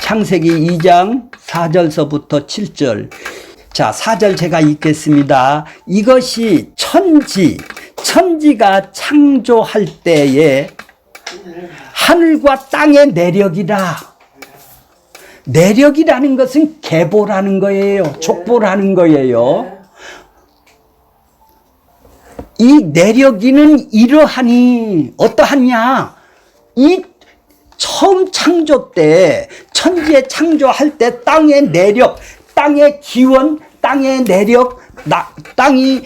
창세기 2장 4절서부터 7절. 자, 4절 제가 읽겠습니다. 이것이 천지가 창조할 때에 하늘과 땅의 내력이라. 내력이라는 것은 계보라는 거예요. 족보라는 거예요. 이 내력이는 이러하니 어떠하냐? 이 처음 창조 때, 천지에 창조할 때 땅의 내력, 땅의 기원, 땅의 내력, 땅이,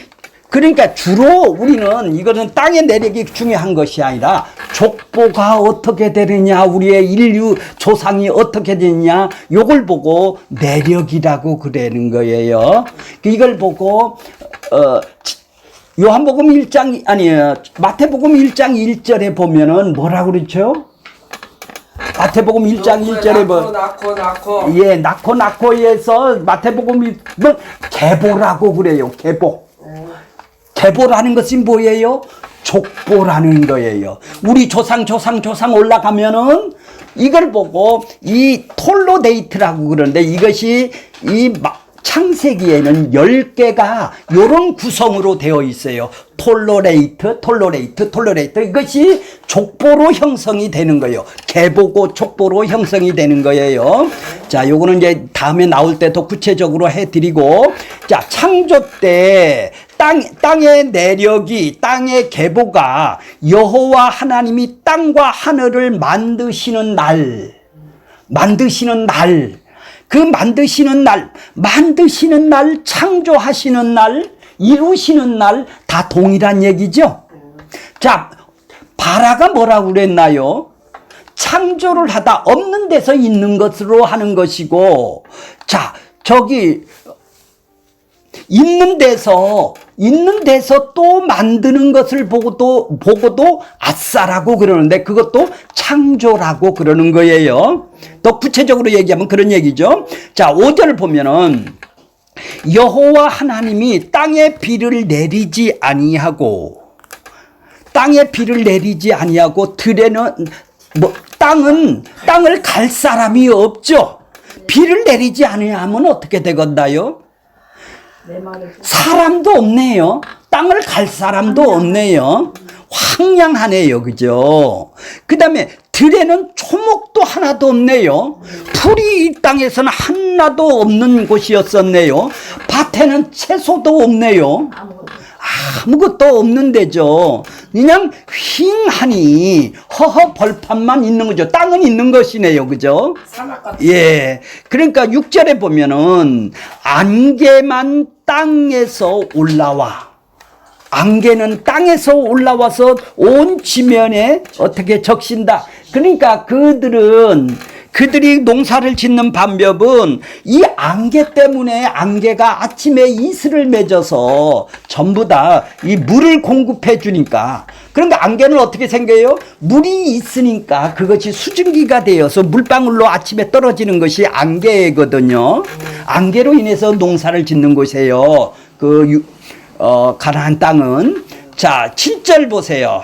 그러니까 주로 우리는 이거는 땅의 내력이 중요한 것이 아니라 족보가 어떻게 되느냐, 우리의 인류 조상이 어떻게 되느냐, 요걸 보고 내력이라고 그러는 거예요. 이걸 보고, 요한복음 1장, 아니에요. 마태복음 1장 1절에 보면은 뭐라고 그러죠? 마태복음 1장 1절에 뭐 낳고 예, 낳고에서 마태복음이 뭐 계보라고 그래요. 계보. 계보라는 것이 뭐예요? 족보라는 거예요. 우리 조상 올라가면은 이걸 보고 이 톨로데이트라고 그러는데 이것이 이 창세기에는 10개가 요런 구성으로 되어 있어요. 톨로레이트. 이것이 족보로 형성이 되는 거예요. 계보고 족보로 형성이 되는 거예요. 자, 요거는 이제 다음에 나올 때 더 구체적으로 해드리고, 자, 창조 때 땅의 내력이, 땅의 계보가 여호와 하나님이 땅과 하늘을 만드시는 날, 그 만드시는 날, 창조하시는 날, 이루시는 날 다 동일한 얘기죠. 자, 바라가 뭐라고 그랬나요? 창조를 하다 없는 데서 있는 것으로 하는 것이고, 자, 저기 있는 데서 또 만드는 것을 보고도 아싸라고 그러는데 그것도 창조라고 그러는 거예요. 더 구체적으로 얘기하면 그런 얘기죠. 자, 5절 보면은 여호와 하나님이 땅에 비를 내리지 아니하고 들에는 땅을 갈 사람이 없죠. 비를 내리지 아니하면 어떻게 되겠나요? 사람도 없네요. 땅을 갈 사람도 없네요. 황량하네요. 그죠? 그 다음에 들에는 초목도 하나도 없네요. 풀이 이 땅에서는 하나도 없는 곳이었었네요. 밭에는 채소도 없네요. 아무것도 없는 데죠. 그냥 휑하니 허허 벌판만 있는 거죠. 땅은 있는 것이네요. 그죠? 예. 그러니까 6절에 보면은 안개만 땅에서 올라와. 안개는 땅에서 올라와서 온 지면에 어떻게 적신다. 그러니까 그들이 농사를 짓는 방법은 이 안개 때문에 안개가 아침에 이슬을 맺어서 전부 다 이 물을 공급해 주니까, 그러니까 안개는 어떻게 생겨요? 물이 있으니까 그것이 수증기가 되어서 물방울로 아침에 떨어지는 것이 안개거든요. 안개로 인해서 농사를 짓는 곳이에요. 가나안 땅은. 자, 7절 보세요.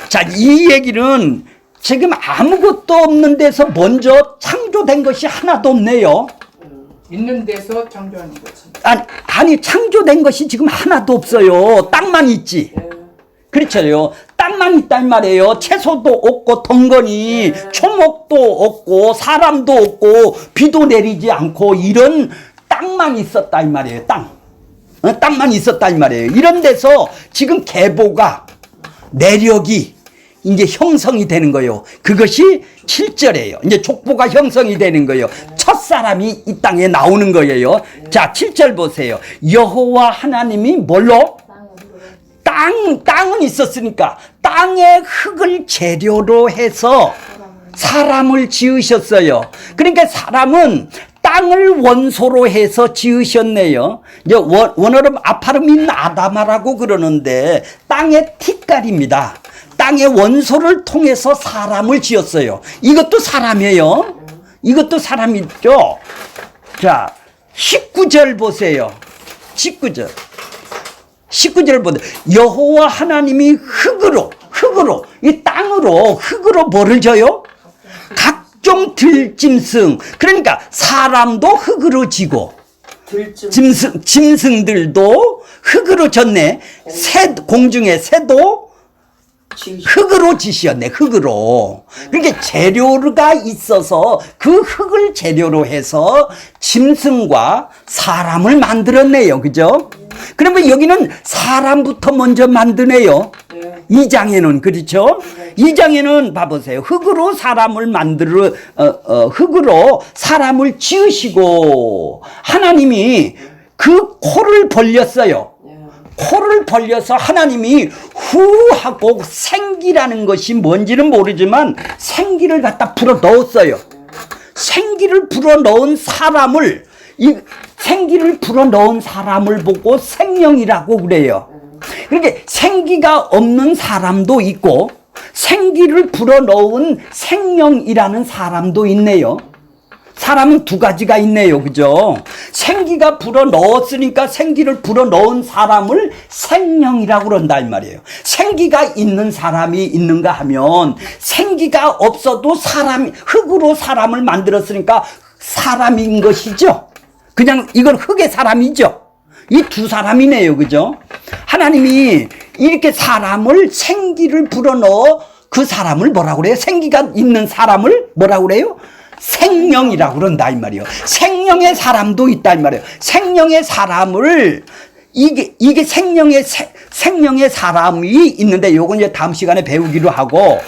자, 이 얘기는 지금 아무것도 없는 데서 먼저 창조된 것이 하나도 없네요. 있는 데서 창조하는 거지. 아니 창조된 것이 지금 하나도 없어요. 땅만 있지. 그렇죠. 땅만 있단 말이에요. 채소도 없고 덩거니 초목도 없고 사람도 없고 비도 내리지 않고 이런 땅만 있었다 이 말이에요. 땅만 있었다 이 말이에요. 이런 데서 지금 계보가, 내력이 이제 형성이 되는 거예요. 그것이 7절이에요. 이제 족보가 형성이 되는 거예요. 첫사람이 이 땅에 나오는 거예요. 자, 7절 보세요. 여호와 하나님이 뭘로? 땅은 있었으니까 땅의 흙을 재료로 해서 사람을 지으셨어요. 그러니까 사람은 땅을 원소로 해서 지으셨네요. 이제 원어로 아파르민 아다마라고 그러는데 땅의 티깔입니다. 땅의 원소를 통해서 사람을 지었어요. 이것도 사람이에요. 이것도 사람이죠. 자, 19절 보세요. 19절 보세요. 여호와 하나님이 흙으로 이 땅으로 흙으로 뭐를 줘요? 각종 각종 들짐승, 그러니까 사람도 흙으로 지고 짐승들도 흙으로 졌네. 공중의 새도 흙으로 지시었네. 흙으로. 그러니까 재료가 있어서 그 흙을 재료로 해서 짐승과 사람을 만들었네요. 그죠? 그러면 여기는 사람부터 먼저 만드네요. 2장에는 그렇죠? 2장에는 봐보세요. 흙으로 사람을 흙으로 사람을 지으시고 하나님이 그 코를 벌렸어요. 코를 벌려서 하나님이 후 하고 생기라는 것이 뭔지는 모르지만 생기를 갖다 불어 넣었어요. 생기를 불어 넣은 사람을 보고 생명이라고 그래요. 그러니까 생기가 없는 사람도 있고 생기를 불어 넣은 생명이라는 사람도 있네요. 사람은 두 가지가 있네요. 그죠? 생기가 불어 넣었으니까 생기를 불어 넣은 사람을 생명이라고 그런다 이 말이에요. 생기가 있는 사람이 있는가 하면 생기가 없어도 흙으로 사람을 만들었으니까 사람인 것이죠. 그냥 이건 흙의 사람이죠. 이 두 사람이네요. 그죠? 하나님이 이렇게 사람을 생기를 불어넣어 그 사람을 뭐라고 그래요? 생기가 있는 사람을 뭐라고 그래요? 생명이라고 그런다 이 말이에요. 생명의 사람도 있다 이 말이에요. 생명의 사람을 이게 생명의 사람이 있는데 요건 이제 다음 시간에 배우기로 하고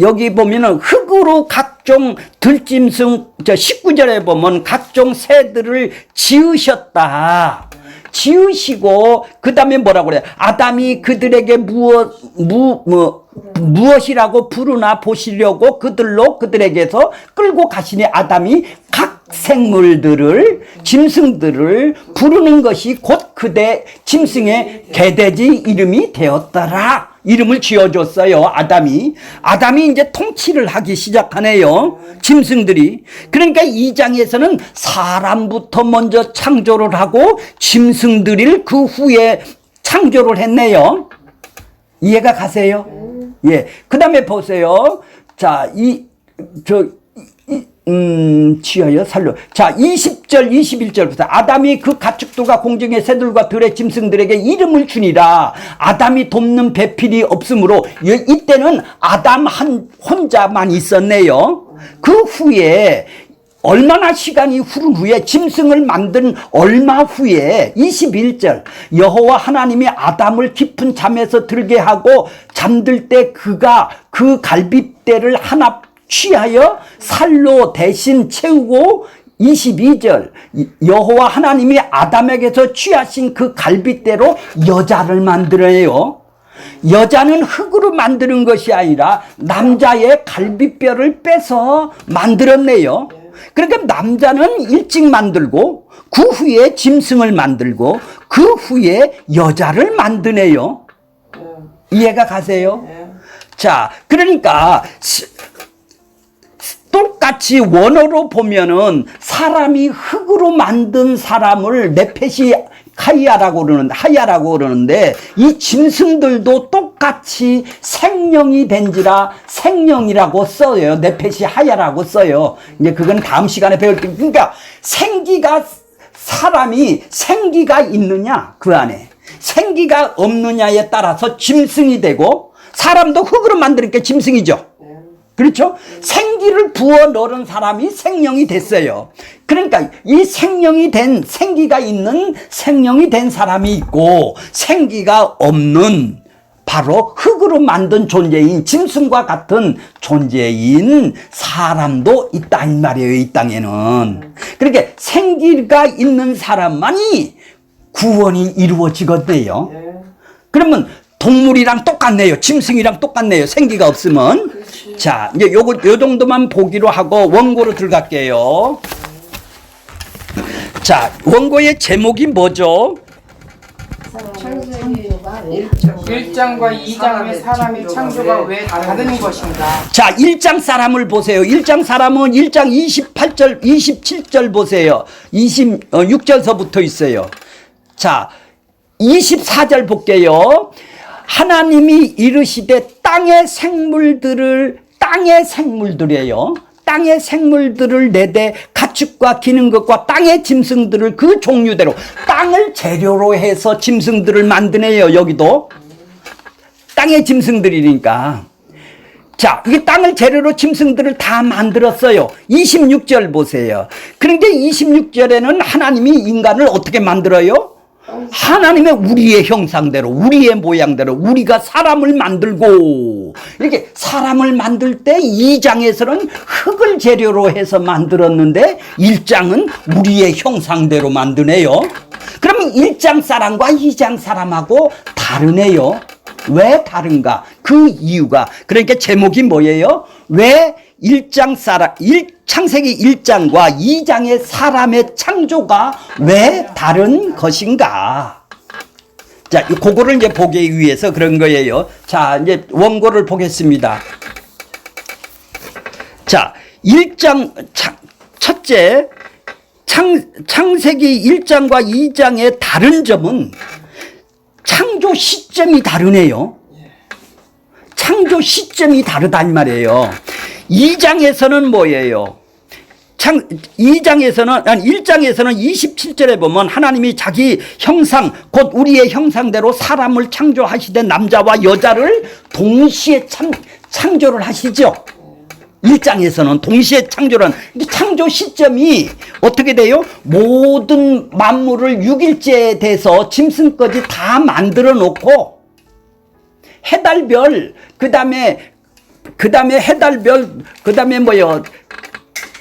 여기 보면은 흙으로 각종 들짐승 19절에 보면 각종 새들을 지으셨다. 지으시고 그 다음에 뭐라고 그래요? 아담이 그들에게 무엇이라고 부르나 보시려고 그들에게서 끌고 가시니 아담이 각 생물들을 짐승들을 부르는 것이 곧 그대 짐승의 개돼지 이름이 되었더라. 이름을 지어줬어요. 아담이 이제 통치를 하기 시작하네요. 짐승들이. 그러니까 2장에서는 사람부터 먼저 창조를 하고 짐승들을 그 후에 창조를 했네요. 이해가 가세요? 예. 그 다음에 보세요. 자, 지어요, 살로. 자, 20절, 21절부터. 아담이 그 가축들과 공중의 새들과 들의 짐승들에게 이름을 주니라. 아담이 돕는 배필이 없으므로, 이때는 아담 혼자만 있었네요. 그 후에, 얼마나 시간이 흐른 후에 짐승을 만든 얼마 후에 21절 여호와 하나님이 아담을 깊은 잠에서 들게 하고 잠들 때 그가 그 갈빗대를 하나 취하여 살로 대신 채우고 22절 여호와 하나님이 아담에게서 취하신 그 갈빗대로 여자를 만들어요. 여자는 흙으로 만드는 것이 아니라 남자의 갈빗뼈를 빼서 만들었네요. 그러니까 남자는 일찍 만들고 그 후에 짐승을 만들고 그 후에 여자를 만드네요. 이해가 가세요? 자, 그러니까 똑같이 원어로 보면은 사람이 흙으로 만든 사람을 네펫이 하야라고 그러는데 이 짐승들도 똑같이 생명이 된지라 생명이라고 써요. 네펫이 하야라고 써요. 이제 그건 다음 시간에 배울 때. 그러니까 사람이 생기가 있느냐 그 안에 생기가 없느냐에 따라서 짐승이 되고 사람도 흙으로 만드니까 짐승이죠. 그렇죠? 생기를 부어 넣은 사람이 생명이 됐어요. 그러니까 이 생기가 있는 생명이 된 사람이 있고 생기가 없는 바로 흙으로 만든 존재인 짐승과 같은 존재인 사람도 있다 이 말이에요. 이 땅에는. 그러니까 생기가 있는 사람만이 구원이 이루어지거든요. 그러면 동물이랑 똑같네요. 짐승이랑 똑같네요. 생기가 없으면. 그렇지. 자, 이제 요 정도만 보기로 하고 원고로 들어갈게요. 자, 원고의 제목이 뭐죠? 1장과 2장의 사람의 창조가 왜 다른 것인가? 자, 1장 사람을 보세요. 1장 사람은 1장 28절, 27절 보세요. 26절서부터 있어요. 자, 24절 볼게요. 하나님이 이르시되 땅의 생물들이에요. 땅의 생물들을 내되 가축과 기는 것과 땅의 짐승들을 그 종류대로 땅을 재료로 해서 짐승들을 만드네요. 여기도 땅의 짐승들이니까. 자, 이게 땅을 재료로 짐승들을 다 만들었어요. 26절 보세요. 그런데 26절에는 하나님이 인간을 어떻게 만들어요? 하나님의 우리의 형상대로, 우리의 모양대로 우리가 사람을 만들고, 이렇게 사람을 만들 때 2장에서는 흙을 재료로 해서 만들었는데 1장은 우리의 형상대로 만드네요. 그러면 1장 사람과 2장 사람하고 다르네요. 왜 다른가? 그 이유가, 그러니까 제목이 뭐예요? 왜 창세기 1장과 2장의 사람의 창조가 왜 다른 것인가? 자, 그거를 이제 보기 위해서 그런 거예요. 자, 이제 원고를 보겠습니다. 자, 1장, 첫째, 창세기 1장과 2장의 다른 점은 창조 시점이 다르네요. 창조 시점이 다르단 말이에요. 2장에서는 뭐예요? 1장에서는 27절에 보면 하나님이 자기 형상, 곧 우리의 형상대로 사람을 창조하시되 남자와 여자를 동시에 창조를 하시죠. 1장에서는 동시에 창조를 창조 시점이 어떻게 돼요? 모든 만물을 6일째에 대해서 짐승까지 다 만들어 놓고 해달별, 그 다음에 해달별, 그 다음에 뭐요?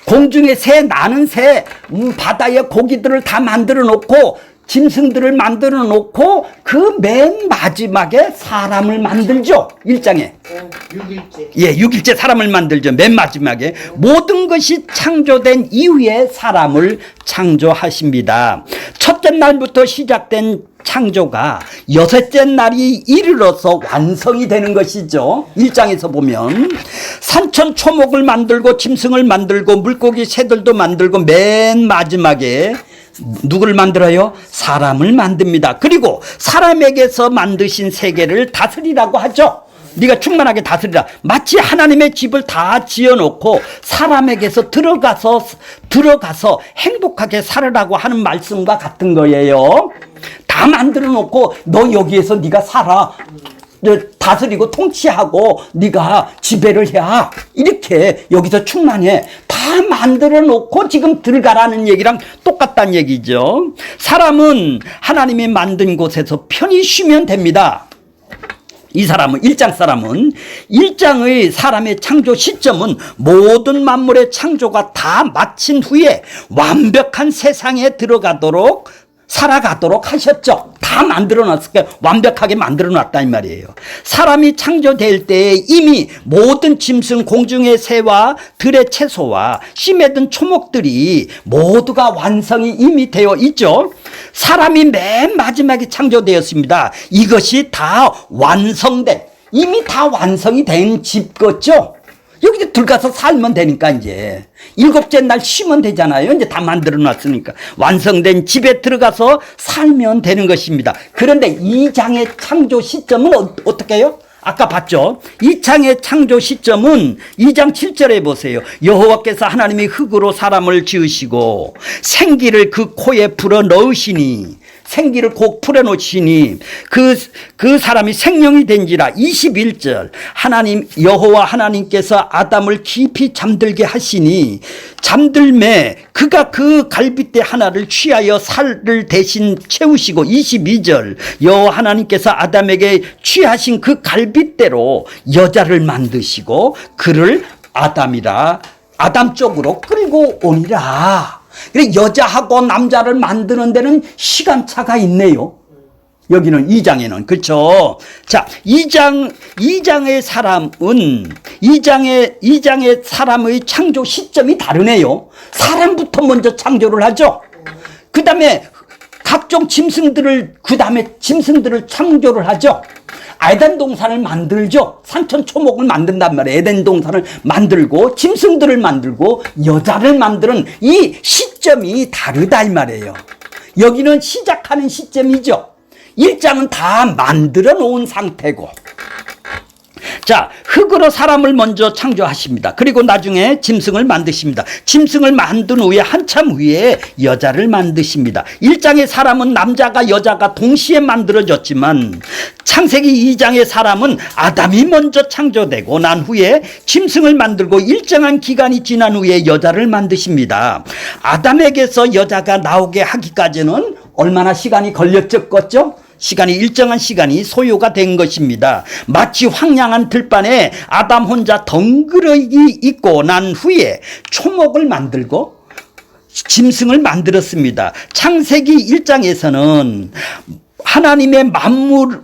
공중의 새, 나는 새, 바다의 고기들을 다 만들어 놓고, 짐승들을 만들어 놓고, 그 맨 마지막에 사람을 만들죠. 1장에. 6일째. 예, 6일째 사람을 만들죠. 맨 마지막에. 모든 것이 창조된 이후에 사람을 창조하십니다. 첫째 날부터 시작된 창조가 여섯째 날이 이르러서 완성이 되는 것이죠. 1장에서 보면 산천 초목을 만들고 짐승을 만들고 물고기 새들도 만들고 맨 마지막에 누구를 만들어요? 사람을 만듭니다. 그리고 사람에게서 만드신 세계를 다스리라고 하죠. 네가 충만하게 다스리라. 마치 하나님의 집을 다 지어놓고 사람에게서 들어가서 행복하게 살으라고 하는 말씀과 같은 거예요. 다 만들어 놓고 너 여기에서 네가 살아. 다스리고 통치하고 네가 지배를 해야 이렇게 여기서 충만해. 다 만들어 놓고 지금 들어가라는 얘기랑 똑같다는 얘기죠. 사람은 하나님이 만든 곳에서 편히 쉬면 됩니다. 이 사람은 1장 사람은 1장의 사람의 창조 시점은 모든 만물의 창조가 다 마친 후에 완벽한 세상에 들어가도록 살아가도록 하셨죠. 다 만들어놨으니까 완벽하게 만들어놨다 이 말이에요. 사람이 창조될 때에 이미 모든 짐승, 공중의 새와 들의 채소와 심에 든 초목들이 모두가 완성이 이미 되어 있죠. 사람이 맨 마지막에 창조되었습니다. 이것이 다 완성된, 이미 다 완성이 된 집 같죠. 여기 들어가서 살면 되니까 이제 7째 날 쉬면 되잖아요. 이제 다 만들어 놨으니까 완성된 집에 들어가서 살면 되는 것입니다. 그런데 2장의 창조 시점은 어떻게 해요? 아까 봤죠? 2장의 창조 시점은 2장 7절에 보세요. 여호와께서 하나님이 흙으로 사람을 지으시고 생기를 그 코에 불어 넣으시니, 생기를 꼭 풀어놓으시니 그 사람이 생명이 된지라. 21절 하나님 여호와 하나님께서 아담을 깊이 잠들게 하시니 잠들매 그가 그 갈빗대 하나를 취하여 살을 대신 채우시고. 22절 여호와 하나님께서 아담에게 취하신 그 갈빗대로 여자를 만드시고 그를 아담 쪽으로 끌고 오니라. 그래, 여자하고 남자를 만드는 데는 시간차가 있네요. 여기는 2장에는. 그렇죠? 자, 2장의 사람은 2장의 사람의 창조 시점이 다르네요. 사람부터 먼저 창조를 하죠. 그다음에 각종 짐승들을 창조를 하죠. 에덴 동산을 만들죠. 산천 초목을 만든단 말이에요. 에덴 동산을 만들고 짐승들을 만들고 여자를 만드는 이 시점이 다르다 이 말이에요. 여기는 시작하는 시점이죠. 1장은 다 만들어 놓은 상태고 자, 흙으로 사람을 먼저 창조하십니다. 그리고 나중에 짐승을 만드십니다. 짐승을 만든 후에 한참 후에 여자를 만드십니다. 1장의 사람은 남자가 여자가 동시에 만들어졌지만 창세기 2장의 사람은 아담이 먼저 창조되고 난 후에 짐승을 만들고 일정한 기간이 지난 후에 여자를 만드십니다. 아담에게서 여자가 나오게 하기까지는 얼마나 시간이 걸렸겠죠? 시간이 일정한 시간이 소요가 된 것입니다. 마치 황량한 들판에 아담 혼자 덩그러니 있고 난 후에 초목을 만들고 짐승을 만들었습니다. 창세기 1장에서는 하나님의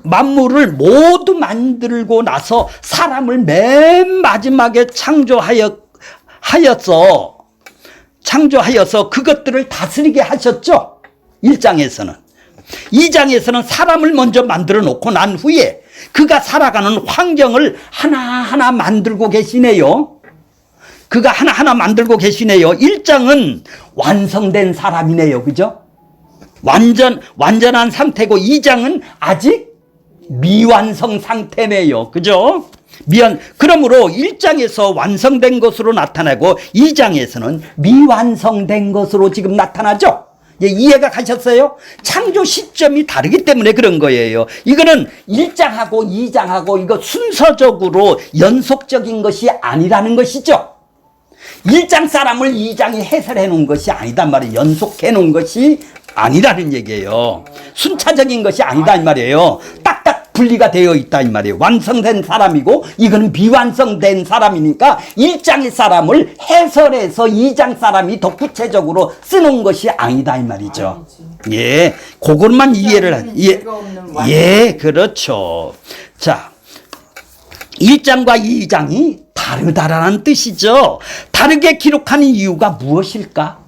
만물을 모두 만들고 나서 사람을 맨 마지막에 창조하여서 그것들을 다스리게 하셨죠. 1장에서는. 2장에서는 사람을 먼저 만들어 놓고 난 후에 그가 살아가는 환경을 하나하나 만들고 계시네요. 그가 하나하나 만들고 계시네요. 1장은 완성된 사람이네요. 그죠? 완전한 상태고 2장은 아직 미완성 상태네요. 그죠? 그러므로 1장에서 완성된 것으로 나타나고 2장에서는 미완성된 것으로 지금 나타나죠? 이해가 가셨어요? 창조 시점이 다르기 때문에 그런 거예요. 이거는 1장하고 2장하고 이거 순서적으로 연속적인 것이 아니라는 것이죠. 1장 사람을 2장이 해설해 놓은 것이 아니단 말이에요. 연속해 놓은 것이 아니라는 얘기예요. 순차적인 것이 아니다 이 말이에요. 딱딱 분리가 되어 있다 이 말이에요. 완성된 사람이고 이거는 비완성된 사람이니까 1장의 사람을 해설해서 2장 사람이 더 구체적으로 쓰는 것이 아니다 이 말이죠. 예, 그것만 이해를 예, 그렇죠. 자, 1장과 2장이 다르다라는 뜻이죠. 다르게 기록한 이유가 무엇일까?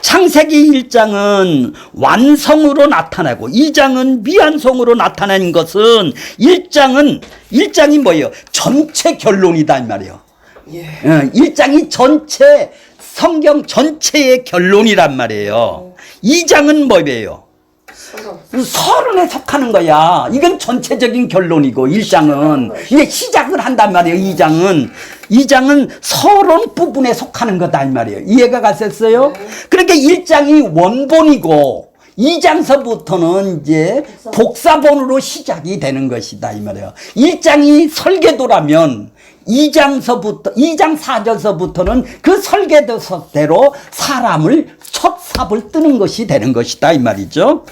창세기 1장은 완성으로 나타나고 2장은 미완성으로 나타낸 것은 1장이 뭐예요? 전체 결론이다 이 말이에요. 1장이 전체 성경 전체의 결론이란 말이에요. 2장은 뭐예요? 서론에 속하는 거야. 이건 전체적인 결론이고 1장은 이게 시작을 한단 말이에요. 2장은 서론 부분에 속하는 거다 이 말이에요. 이해가 가셨어요? 그러니까 1장이 원본이고 2장서부터는 이제 복사본으로 시작이 되는 것이다 이 말이에요. 1장이 설계도라면 2장 4절서부터는 그 설계도대로 사람을 첫 삽을 뜨는 것이 되는 것이다 이 말이죠.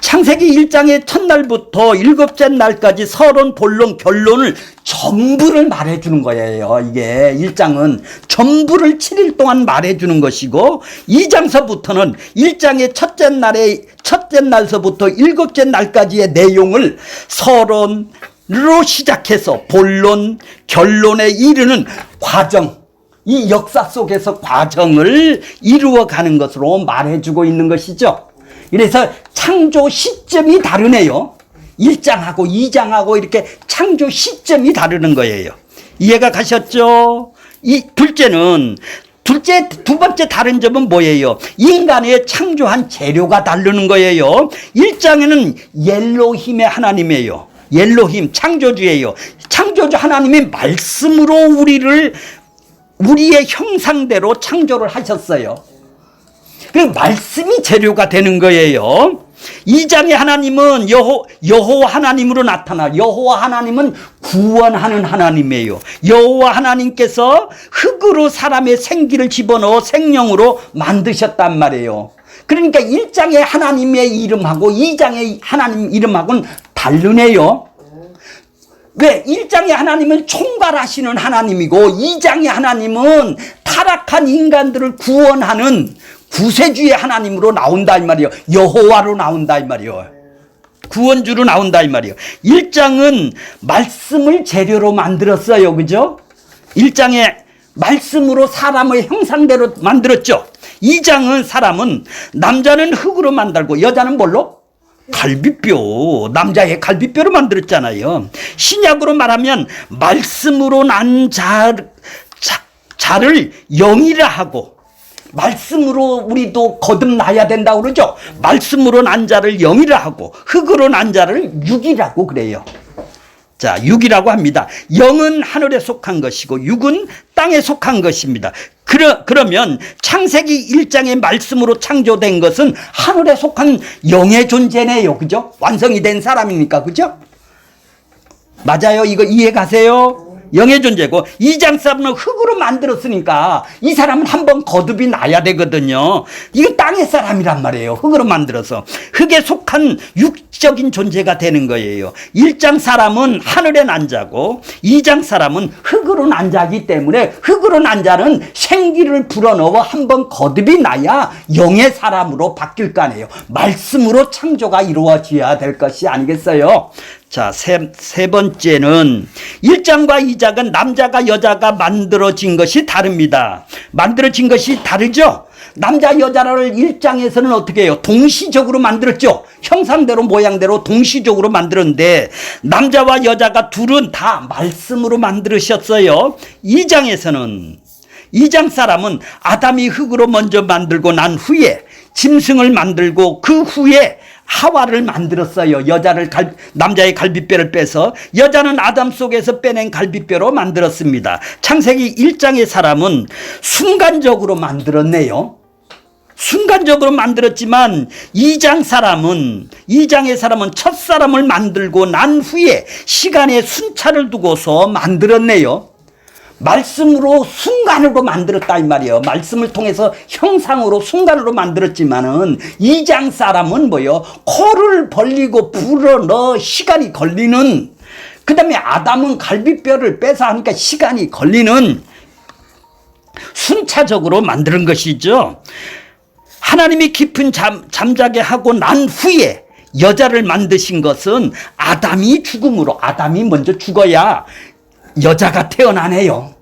창세기 1장의 첫날부터 7째 날까지 서론, 본론, 결론을 전부를 말해주는 거예요. 이게 1장은 전부를 7일 동안 말해주는 것이고 2장서부터는 1장의 첫째 날서부터 7째 날까지의 내용을 서론으로 시작해서 본론, 결론에 이르는 과정, 이 역사 속에서 과정을 이루어가는 것으로 말해주고 있는 것이죠. 그래서 창조 시점이 다르네요. 1장하고 2장하고 이렇게 창조 시점이 다르는 거예요. 이해가 가셨죠? 두 번째 다른 점은 뭐예요? 인간의 창조한 재료가 다르는 거예요. 1장에는 엘로힘의 하나님이에요. 엘로힘, 창조주예요. 창조주 하나님이 말씀으로 우리의 형상대로 창조를 하셨어요. 그 말씀이 재료가 되는 거예요. 2장의 하나님은 여호와 하나님으로 나타나. 여호와 하나님은 구원하는 하나님이에요. 여호와 하나님께서 흙으로 사람의 생기를 집어넣어 생명으로 만드셨단 말이에요. 그러니까 1장의 하나님의 이름하고 2장의 하나님 이름하고는 다르네요. 왜? 1장의 하나님은 총괄하시는 하나님이고 2장의 하나님은 타락한 인간들을 구원하는 구세주의 하나님으로 나온다 이 말이에요. 여호와로 나온다 이 말이에요. 구원주로 나온다 이 말이에요. 1장은 말씀을 재료로 만들었어요. 그죠? 1장에 말씀으로 사람의 형상대로 만들었죠. 2장은 남자는 흙으로 만들고 여자는 뭘로? 갈비뼈, 남자의 갈비뼈로 만들었잖아요. 신약으로 말하면 말씀으로 난 자를 영이라 하고 말씀으로 우리도 거듭나야 된다고 그러죠. 말씀으로 난 자를 영이라 하고 흙으로 난 자를 육이라고 그래요. 자, 육이라고 합니다. 영은 하늘에 속한 것이고 육은 땅에 속한 것입니다. 그러면 창세기 1장의 말씀으로 창조된 것은 하늘에 속한 영의 존재네요. 그죠? 완성이 된 사람이니까. 그죠? 맞아요. 이거 이해 가세요? 영의 존재고 2장 사람은 흙으로 만들었으니까 이 사람은 한번 거듭이 나야 되거든요. 이거 땅의 사람이란 말이에요. 흙으로 만들어서 흙에 속한 육적인 존재가 되는 거예요. 1장 사람은 하늘에 난 자고 2장 사람은 흙으로 난 자이기 때문에 흙으로 난 자는 생기를 불어넣어 한번 거듭이 나야 영의 사람으로 바뀔 거 아니에요. 말씀으로 창조가 이루어져야 될 것이 아니겠어요? 자, 세 번째는 1장과 2장은 남자가 여자가 만들어진 것이 다릅니다. 만들어진 것이 다르죠? 남자 여자를 1장에서는 어떻게 해요? 동시적으로 만들었죠? 형상대로 모양대로 동시적으로 만들었는데 남자와 여자가 둘은 다 말씀으로 만들으셨어요. 2장에서는 2장 사람은 아담이 흙으로 먼저 만들고 난 후에 짐승을 만들고 그 후에 하와를 만들었어요. 남자의 갈비뼈를 빼서 여자는 아담 속에서 빼낸 갈비뼈로 만들었습니다. 창세기 1장의 사람은 순간적으로 만들었네요. 순간적으로 만들었지만 2장의 사람은 첫 사람을 만들고 난 후에 시간의 순차를 두고서 만들었네요. 말씀으로 순간으로 만들었다 이 말이에요. 말씀을 통해서 형상으로 순간으로 만들었지만은 2장 사람은 뭐요? 코를 벌리고 불어넣어 시간이 걸리는, 그 다음에 아담은 갈비뼈를 빼서 하니까 시간이 걸리는 순차적으로 만드는 것이죠. 하나님이 깊은 잠자게 하고 난 후에 여자를 만드신 것은 아담이 죽음으로, 아담이 먼저 죽어야 여자가 태어나네요.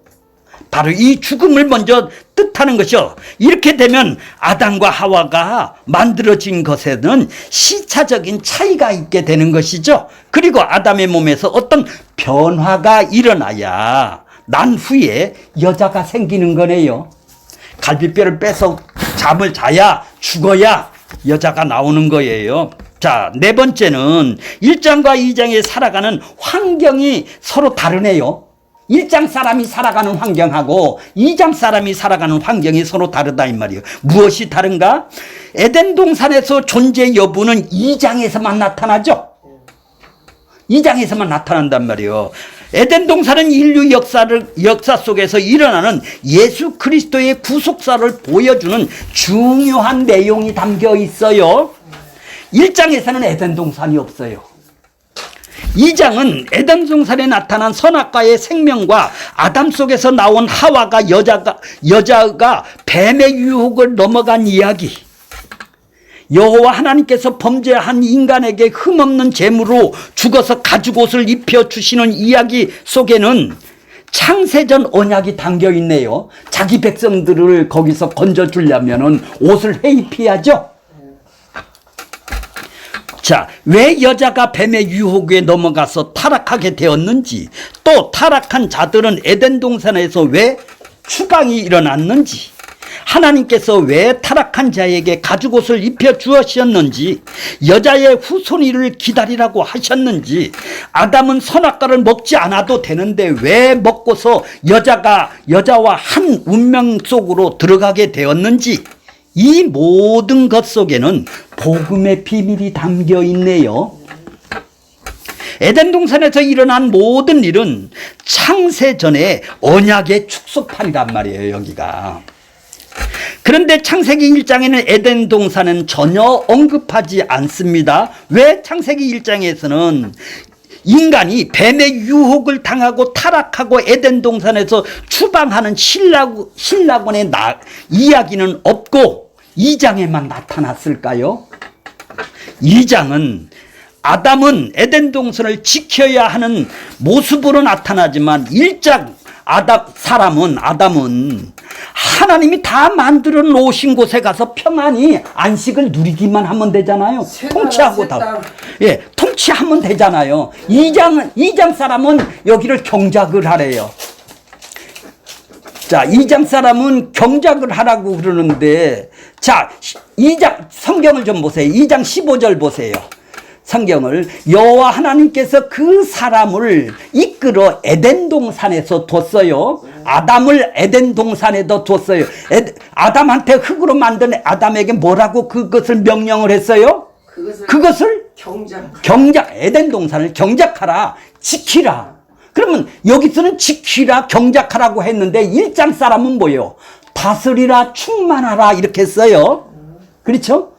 바로 이 죽음을 먼저 뜻하는 것이요. 이렇게 되면 아담과 하와가 만들어진 것에는 시차적인 차이가 있게 되는 것이죠. 그리고 아담의 몸에서 어떤 변화가 일어나야 난 후에 여자가 생기는 거네요. 갈비뼈를 빼서 잠을 자야, 죽어야 여자가 나오는 거예요. 자, 네 번째는 1장과 2장에 살아가는 환경이 서로 다르네요. 1장 사람이 살아가는 환경하고 2장 사람이 살아가는 환경이 서로 다르다 이 말이에요. 무엇이 다른가? 에덴 동산에서 존재 여부는 2장에서만 나타나죠. 2장에서만 나타난단 말이에요. 에덴 동산은 인류 역사 속에서 일어나는 예수 그리스도의 구속사를 보여주는 중요한 내용이 담겨 있어요. 1장에서는 에덴 동산이 없어요. 2장은 에덴 동산에 나타난 선악과의 생명과 아담 속에서 나온 하와가 여자가 뱀의 유혹을 넘어간 이야기, 여호와 하나님께서 범죄한 인간에게 흠없는 재물로 죽어서 가죽옷을 입혀주시는 이야기 속에는 창세전 언약이 담겨 있네요. 자기 백성들을 거기서 건져주려면 옷을 해입혀야죠. 자, 왜 여자가 뱀의 유혹에 넘어가서 타락하게 되었는지, 또 타락한 자들은 에덴 동산에서 왜 추방이 일어났는지, 하나님께서 왜 타락한 자에게 가죽옷을 입혀 주었는지, 여자의 후손이를 기다리라고 하셨는지, 아담은 선악과를 먹지 않아도 되는데 왜 먹고서 여자와 한 운명 속으로 들어가게 되었는지, 이 모든 것 속에는 복음의 비밀이 담겨 있네요. 에덴 동산에서 일어난 모든 일은 창세전의 언약의 축소판이란 말이에요, 여기가. 그런데 창세기 1장에는 에덴 동산은 전혀 언급하지 않습니다. 왜 창세기 1장에서는 인간이 뱀의 유혹을 당하고 타락하고 에덴 동산에서 추방하는 신라곤의 이야기는 없고 2장에만 나타났을까요? 2장은 아담은 에덴 동산을 지켜야 하는 모습으로 나타나지만 1장 아담은 하나님이 다 만들어 놓으신 곳에 가서 평안히 안식을 누리기만 하면 되잖아요. 통치하고 다. 예, 통치하면 되잖아요. 2장 사람은 여기를 경작을 하래요. 자, 2장 사람은 경작을 하라고 그러는데, 자, 2장 성경을 좀 보세요. 2장 15절 보세요. 성경을 여호와 하나님께서 그 사람을 이끌어 에덴 동산에서 뒀어요. 아담을 에덴 동산에다 뒀어요. 아담한테 흙으로 만든 아담에게 뭐라고 그것을 명령을 했어요? 그것을 경작, 에덴 동산을 경작하라, 지키라. 그러면 여기서는 지키라, 경작하라고 했는데 1장 사람은 뭐예요? 다스리라, 충만하라 이렇게 써요. 그렇죠?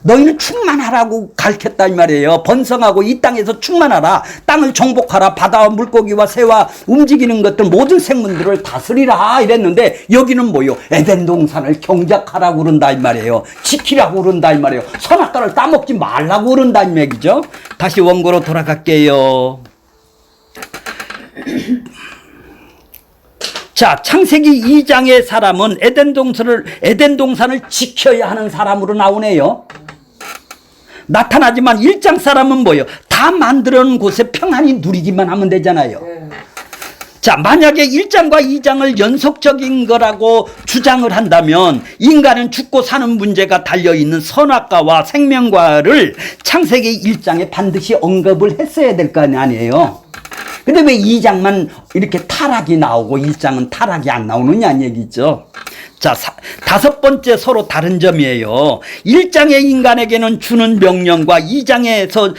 너희는 충만하라고 가르쳤다 이 말이에요. 번성하고 이 땅에서 충만하라. 땅을 정복하라. 바다와 물고기와 새와 움직이는 것들 모든 생물들을 다스리라 이랬는데 여기는 뭐요? 에덴 동산을 경작하라고 그런다 이 말이에요. 지키라고 그런다 이 말이에요. 선악과를 따먹지 말라고 그런다 이 얘기죠. 다시 원고로 돌아갈게요. 자, 창세기 2장의 사람은 에덴 동산을 지켜야 하는 사람으로 나오네요. 나타나지만 1장 사람은 뭐예요? 다 만들어 놓은 곳에 평안히 누리기만 하면 되잖아요. 자, 만약에 1장과 2장을 연속적인 거라고 주장을 한다면 인간은 죽고 사는 문제가 달려있는 선악과와 생명과를 창세기 1장에 반드시 언급을 했어야 될 거 아니에요. 근데 왜 2장만 이렇게 타락이 나오고 1장은 타락이 안 나오느냐 얘기죠. 자, 다섯 번째 서로 다른 점이에요. 1장의 인간에게는 주는 명령과 2장에서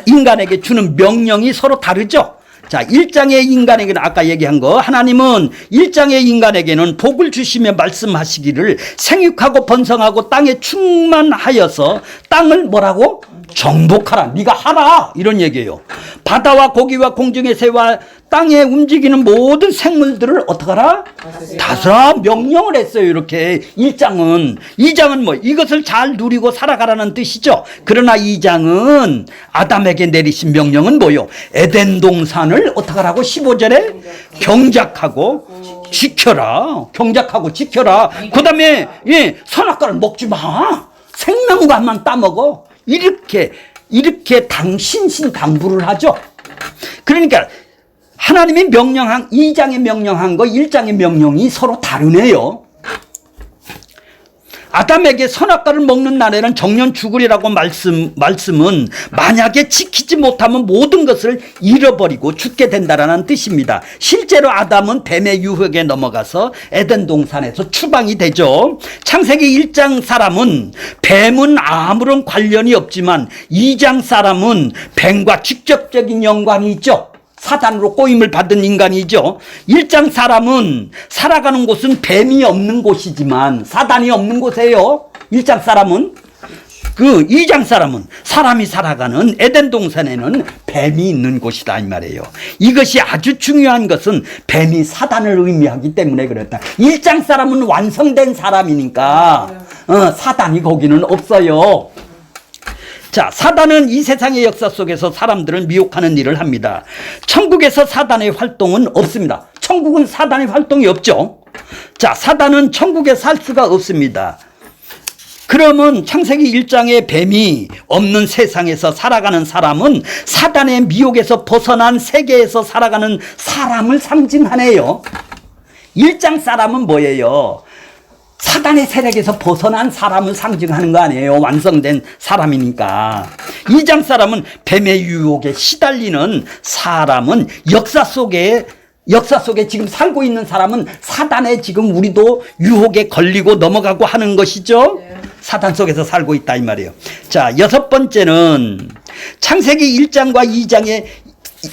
인간에게 주는 명령이 서로 다르죠. 자, 1장의 인간에게는 아까 얘기한 거, 하나님은 1장의 인간에게는 복을 주시며 말씀하시기를 생육하고 번성하고 땅에 충만하여서 땅을 뭐라고? 정복하라. 네가 하라. 이런 얘기예요. 바다와 고기와 공중의 새와 땅에 움직이는 모든 생물들을 어떻게 하라? 다스라. 명령을 했어요. 이렇게 1장은. 2장은 뭐 이것을 잘 누리고 살아가라는 뜻이죠. 그러나 2장은 아담에게 내리신 명령은 뭐요? 에덴 동산을 어떻게 하라고? 15절에 경작하고 지켜라. 경작하고 지켜라. 그 다음에 선악과를 먹지 마. 생명과만 따먹어. 이렇게 신신당부를 하죠. 그러니까 하나님이 명령한 2장에 명령한 거 1장의 명령이 서로 다르네요. 아담에게 선악과를 먹는 날에는 정년 죽으리라고 말씀은 만약에 지키지 못하면 모든 것을 잃어버리고 죽게 된다라는 뜻입니다. 실제로 아담은 뱀의 유혹에 넘어가서 에덴 동산에서 추방이 되죠. 창세기 1장 사람은 뱀은 아무런 관련이 없지만 2장 사람은 뱀과 직접적인 연관이 있죠. 사단으로 꼬임을 받은 인간이죠. 1장 사람은 살아가는 곳은 뱀이 없는 곳이지만 사단이 없는 곳이에요. 1장 사람은. 2장 사람은 사람이 살아가는 에덴 동산에는 뱀이 있는 곳이다 이 말이에요. 이것이 아주 중요한 것은 뱀이 사단을 의미하기 때문에 그렇다. 1장 사람은 완성된 사람이니까 사단이 거기는 없어요. 자, 사단은 이 세상의 역사 속에서 사람들을 미혹하는 일을 합니다. 천국에서 사단의 활동은 없습니다. 천국은 사단의 활동이 없죠. 자, 사단은 천국에 살 수가 없습니다. 그러면 창세기 1장의 뱀이 없는 세상에서 살아가는 사람은 사단의 미혹에서 벗어난 세계에서 살아가는 사람을 상징하네요. 1장 사람은 뭐예요? 사단의 세력에서 벗어난 사람을 상징하는 거 아니에요. 완성된 사람이니까. 2장 사람은 뱀의 유혹에 시달리는 사람은 역사 속에 지금 살고 있는 사람은 사단에 지금 우리도 유혹에 걸리고 넘어가고 하는 것이죠. 사단 속에서 살고 있다 이 말이에요. 자, 여섯 번째는 창세기 1장과 2장의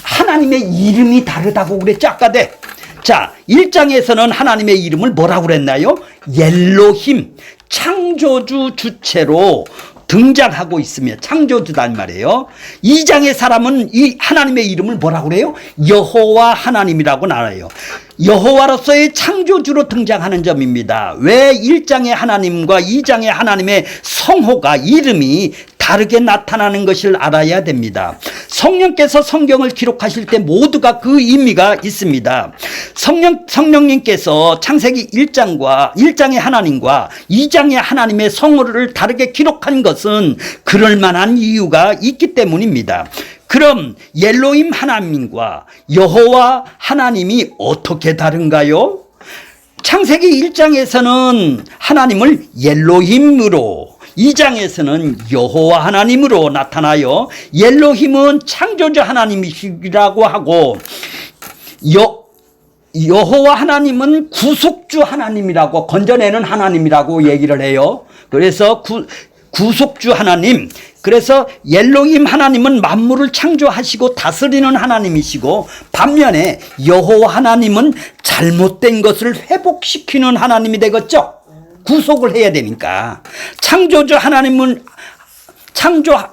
하나님의 이름이 다르다고 그랬죠. 아까 자, 1장에서는 하나님의 이름을 뭐라고 그랬나요? 엘로힘, 창조주 주체로 등장하고 있으며 창조주단 말이에요. 2장의 사람은 이 하나님의 이름을 뭐라고 그래요? 여호와 하나님이라고 나와요. 여호와로서의 창조주로 등장하는 점입니다. 왜 1장의 하나님과 2장의 하나님의 성호가 이름이 다르게 나타나는 것을 알아야 됩니다. 성령께서 성경을 기록하실 때 모두가 그 의미가 있습니다. 성령님께서 창세기 1장의 하나님과 2장의 하나님의 성호를 다르게 기록한 것은 그럴 만한 이유가 있기 때문입니다. 그럼 엘로힘 하나님과 여호와 하나님이 어떻게 다른가요? 창세기 1장에서는 하나님을 엘로힘으로, 2장에서는 여호와 하나님으로 나타나요. 엘로힘은 창조주 하나님이시라고 하고 여호와 하나님은 구속주 하나님이라고, 건져내는 하나님이라고 얘기를 해요. 그래서 구속주 하나님, 그래서 엘로힘 하나님은 만물을 창조하시고 다스리는 하나님이시고, 반면에 여호와 하나님은 잘못된 것을 회복시키는 하나님이 되겠죠. 구속을 해야 되니까. 창조주 하나님은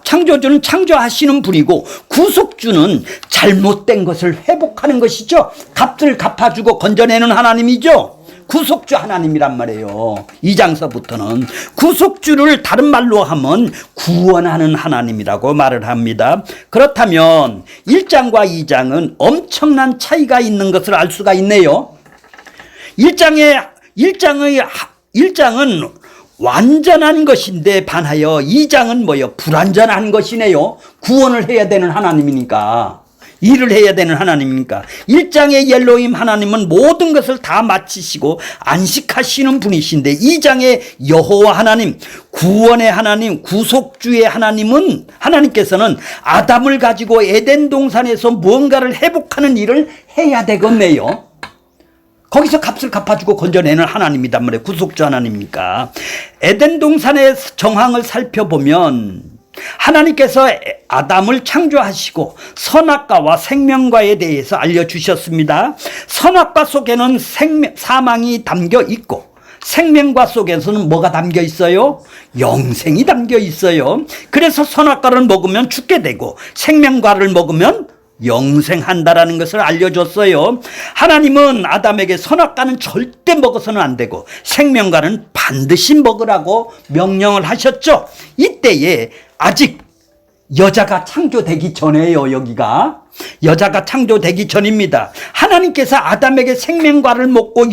창조주는 창조하시는 분이고, 구속주는 잘못된 것을 회복하는 것이죠. 값을 갚아주고 건져내는 하나님이죠. 구속주 하나님이란 말이에요. 2장서부터는 구속주를 다른 말로 하면 구원하는 하나님이라고 말을 합니다. 그렇다면 1장과 2장은 엄청난 차이가 있는 것을 알 수가 있네요. 1장은 완전한 것인데 반하여 2장은 뭐요? 불완전한 것이네요. 구원을 해야 되는 하나님이니까, 일을 해야 되는 하나님이니까. 1장의 엘로힘 하나님은 모든 것을 다 마치시고 안식하시는 분이신데, 2장의 여호와 하나님, 구원의 하나님, 구속주의 하나님께서는 아담을 가지고 에덴 동산에서 무언가를 회복하는 일을 해야 되겠네요. 거기서 값을 갚아주고 건져내는 하나님이단 말이에요. 구속주 하나님이니까. 에덴 동산의 정황을 살펴보면 하나님께서 아담을 창조하시고 선악과와 생명과에 대해서 알려주셨습니다. 선악과 속에는 사망이 담겨 있고, 생명과 속에서는 뭐가 담겨 있어요? 영생이 담겨 있어요. 그래서 선악과를 먹으면 죽게 되고, 생명과를 먹으면 영생한다라는 것을 알려줬어요. 하나님은 아담에게 선악과는 절대 먹어서는 안 되고 생명과는 반드시 먹으라고 명령을 하셨죠. 이때에 아직 여자가 창조되기 전에요. 여기가 여자가 창조되기 전입니다. 하나님께서 아담에게 생명과를 먹고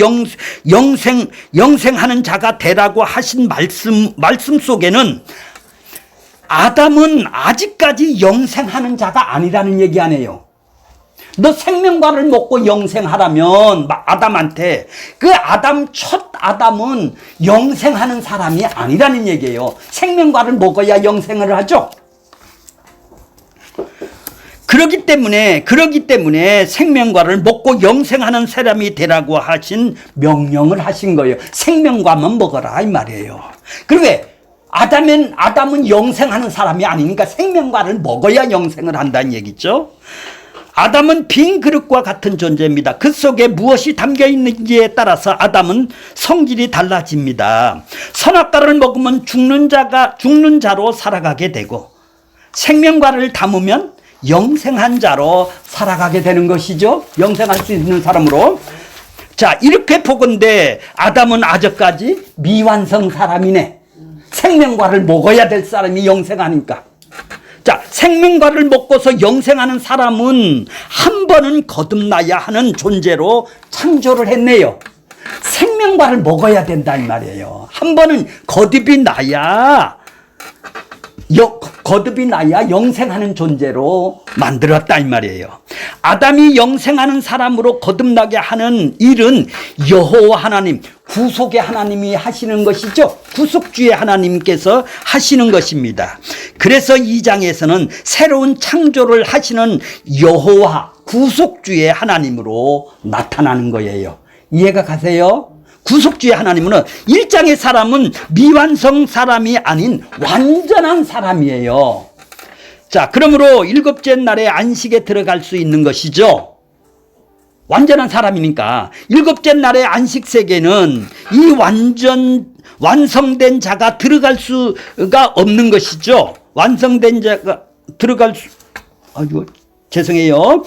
영생하는 자가 되라고 하신 말씀 속에는 아담은 아직까지 영생하는 자가 아니라는 얘기 아니에요. 너 생명과를 먹고 영생하라면 아담한테, 첫 아담은 영생하는 사람이 아니라는 얘기예요. 생명과를 먹어야 영생을 하죠. 그러기 때문에 생명과를 먹고 영생하는 사람이 되라고 하신 명령을 하신 거예요. 생명과만 먹어라 이 말이에요. 그런데 아담은 영생하는 사람이 아니니까 생명과를 먹어야 영생을 한다는 얘기죠. 아담은 빈 그릇과 같은 존재입니다. 그 속에 무엇이 담겨 있는지에 따라서 아담은 성질이 달라집니다. 선악과를 먹으면 죽는 자로 살아가게 되고, 생명과를 담으면 영생한 자로 살아가게 되는 것이죠. 영생할 수 있는 사람으로. 자, 이렇게 보건대 아담은 아직까지 미완성 사람이네. 생명과를 먹어야 될 사람이 영생하니까. 자, 생명과를 먹고서 영생하는 사람은 한 번은 거듭나야 하는 존재로 창조를 했네요. 생명과를 먹어야 된다 이 말이에요. 한 번은 거듭이 나야 영생하는 존재로 만들었다 이 말이에요. 아담이 영생하는 사람으로 거듭나게 하는 일은 여호와 하나님, 구속의 하나님이 하시는 것이죠. 구속주의 하나님께서 하시는 것입니다. 그래서 2장에서는 새로운 창조를 하시는 여호와, 구속주의 하나님으로 나타나는 거예요. 이해가 가세요? 구속주의 하나님은 1장의 사람은 미완성 사람이 아닌 완전한 사람이에요. 자, 그러므로 7째 날에 안식에 들어갈 수 있는 것이죠. 완전한 사람이니까 7째 날의 안식 세계는 이 완성된 자가 들어갈 수가 없는 것이죠. 완성된 자가 들어갈 수, 죄송해요.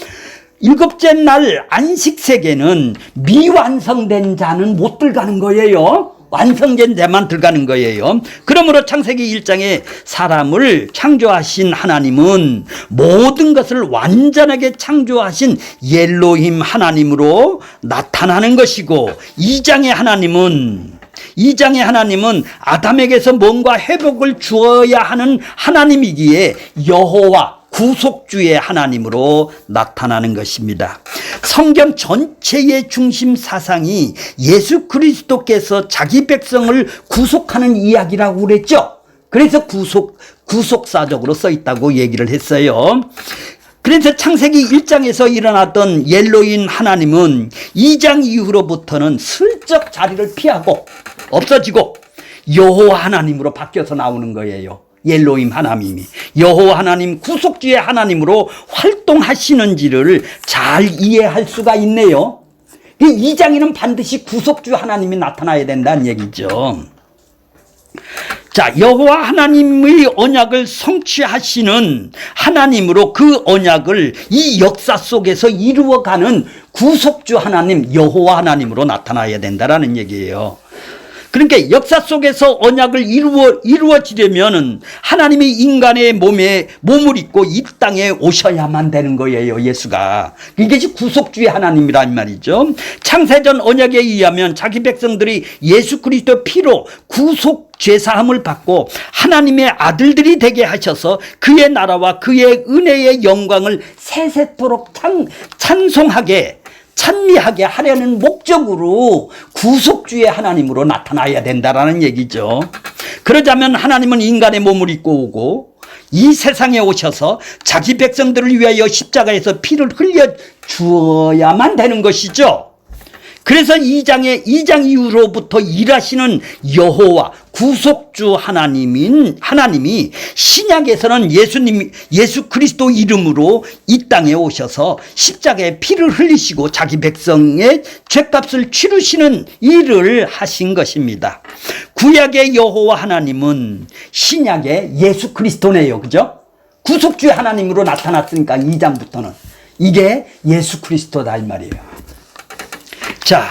7째 날 안식 세계는 미완성된 자는 못 들어가는 거예요. 완성된 자만 들어가는 거예요. 그러므로 창세기 1장에 사람을 창조하신 하나님은 모든 것을 완전하게 창조하신 엘로힘 하나님으로 나타나는 것이고, 2장의 하나님은 아담에게서 뭔가 회복을 주어야 하는 하나님이기에 여호와, 구속주의 하나님으로 나타나는 것입니다. 성경 전체의 중심 사상이 예수 그리스도께서 자기 백성을 구속하는 이야기라고 그랬죠. 그래서 구속사적으로 써 있다고 얘기를 했어요. 그래서 창세기 1장에서 일어났던 옐로인 하나님은 2장 이후로부터는 슬쩍 자리를 피하고 없어지고 여호와 하나님으로 바뀌어서 나오는 거예요. 옐로임 하나님이 여호와 하나님 구속주의 하나님으로 활동하시는지를 잘 이해할 수가 있네요. 이 2장에는 반드시 구속주 하나님이 나타나야 된다는 얘기죠. 자, 여호와 하나님의 언약을 성취하시는 하나님으로 그 언약을 이 역사 속에서 이루어가는 구속주 하나님 여호와 하나님으로 나타나야 된다라는 얘기예요. 그러니까 역사 속에서 언약을 이루어지려면 하나님이 인간의 몸을 입고 이 땅에 오셔야만 되는 거예요. 예수가. 이것이 구속주의 하나님이란 말이죠. 창세전 언약에 의하면 자기 백성들이 예수 그리스도의 피로 구속 죄사함을 받고 하나님의 아들들이 되게 하셔서 그의 나라와 그의 은혜의 영광을 세세토록 찬송하게 찬미하게 하려는 목적으로 구속주의 하나님으로 나타나야 된다라는 얘기죠. 그러자면 하나님은 인간의 몸을 입고 오고 이 세상에 오셔서 자기 백성들을 위하여 십자가에서 피를 흘려 주어야만 되는 것이죠. 그래서 2장 이후로부터 일하시는 여호와 구속주 하나님이 신약에서는 예수 그리스도 이름으로 이 땅에 오셔서 십자가에 피를 흘리시고 자기 백성의 죄값을 치르시는 일을 하신 것입니다. 구약의 여호와 하나님은 신약의 예수 그리스도네요. 그죠? 구속주의 하나님으로 나타났으니까 2장부터는 이게 예수 그리스도다 이 말이에요. 자,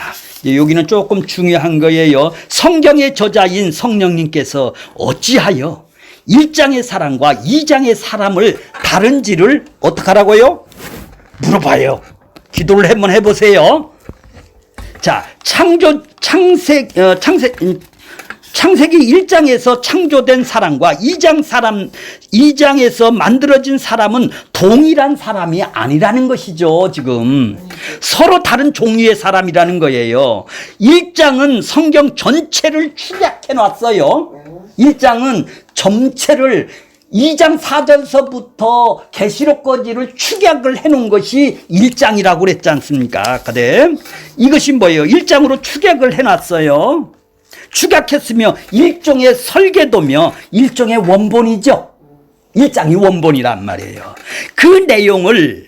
여기는 조금 중요한 거예요. 성경의 저자인 성령님께서 어찌하여 1장의 사람과 2장의 사람을 다른지를 어떻게 하라고요? 물어봐요. 기도를 한번 해보세요. 자, 창세기 1장에서 창조된 사람과 2장에서 만들어진 사람은 동일한 사람이 아니라는 것이죠. 지금 서로 다른 종류의 사람이라는 거예요. 1장은 성경 전체를 축약해 놨어요. 1장은 전체를 2장 4절서부터 계시록까지를 축약을 해놓은 것이 1장이라고 그랬지 않습니까? 근데 이것이 뭐예요? 1장으로 축약을 해놨어요. 축약했으며 일종의 설계도며 일종의 원본이죠. 1장이 원본이란 말이에요. 그 내용은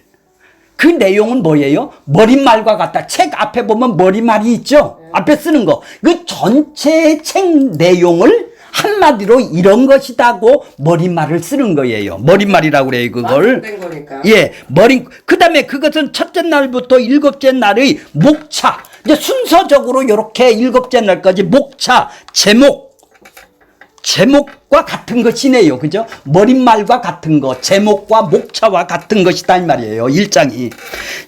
뭐예요? 머릿말과 같다. 책 앞에 보면 머릿말이 있죠. 앞에 쓰는 거. 그 전체 책 내용을 한마디로 이런 것이다고 머릿말을 쓰는 거예요. 머릿말이라고 그래요, 그걸. 예, 그 다음에 그것은 첫째 날부터 일곱째 날의 목차. 이제 순서적으로 이렇게 일곱째 날까지 목차, 제목과 같은 것이네요. 그죠? 머릿말과 같은 것, 제목과 목차와 같은 것이다 이 말이에요. 1장이.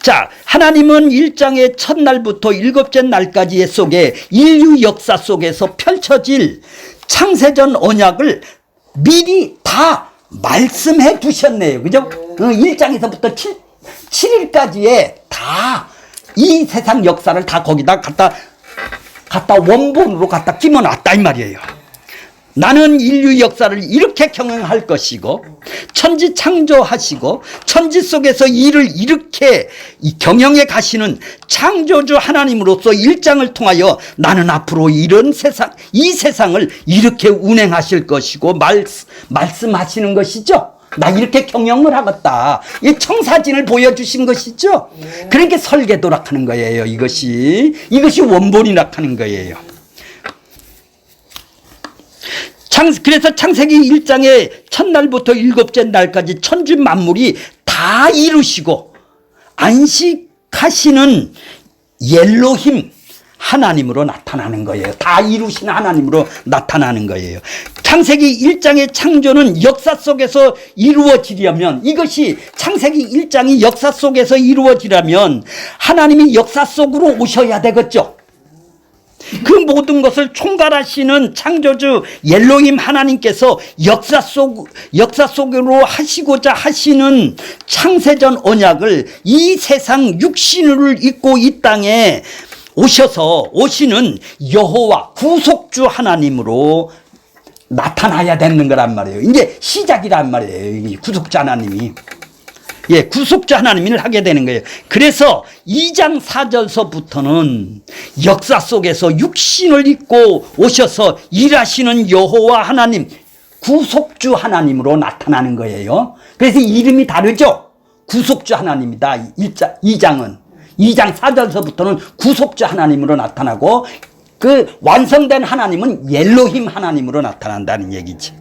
자, 하나님은 1장의 첫날부터 일곱째 날까지의 속에 인류 역사 속에서 펼쳐질 창세전 언약을 미리 다 말씀해 두셨네요. 그죠? 1장에서부터 7일까지의 다 이 세상 역사를 다 거기다 갖다 원본으로 갖다 끼워 놨다 이 말이에요. 나는 인류 역사를 이렇게 경영할 것이고 천지 창조하시고 천지 속에서 일을 이렇게 경영해 가시는 창조주 하나님으로서 1장을 통하여 나는 앞으로 이 세상을 이렇게 운행하실 것이고 말씀하시는 것이죠. 나 이렇게 경영을 하겠다. 이 청사진을 보여주신 것이죠. 그러니까 설계도라 하는 거예요. 이것이 원본이라 하는 거예요. 그래서 창세기 1장의 첫날부터 일곱째 날까지 천지 만물이 다 이루시고 안식하시는 엘로힘 하나님으로 나타나는 거예요. 다 이루신 하나님으로 나타나는 거예요. 창세기 1장의 창조는 역사 속에서 이루어지려면, 이것이 창세기 1장이 역사 속에서 이루어지려면 하나님이 역사 속으로 오셔야 되겠죠. 그 모든 것을 총괄하시는 창조주 엘로힘 하나님께서 역사 속으로 하시고자 하시는 창세전 언약을 이 세상 육신을 입고 이 땅에 오시는 여호와 구속주 하나님으로 나타나야 되는 거란 말이에요. 이제 시작이란 말이에요. 이 구속자 하나님이. 예, 구속자 하나님을 하게 되는 거예요. 그래서 2장 4절서부터는 역사 속에서 육신을 입고 오셔서 일하시는 여호와 하나님, 구속주 하나님으로 나타나는 거예요. 그래서 이름이 다르죠? 구속주 하나님이다. 2장은. 2장 4절서부터는 구속주 하나님으로 나타나고 그 완성된 하나님은 엘로힘 하나님으로 나타난다는 얘기지.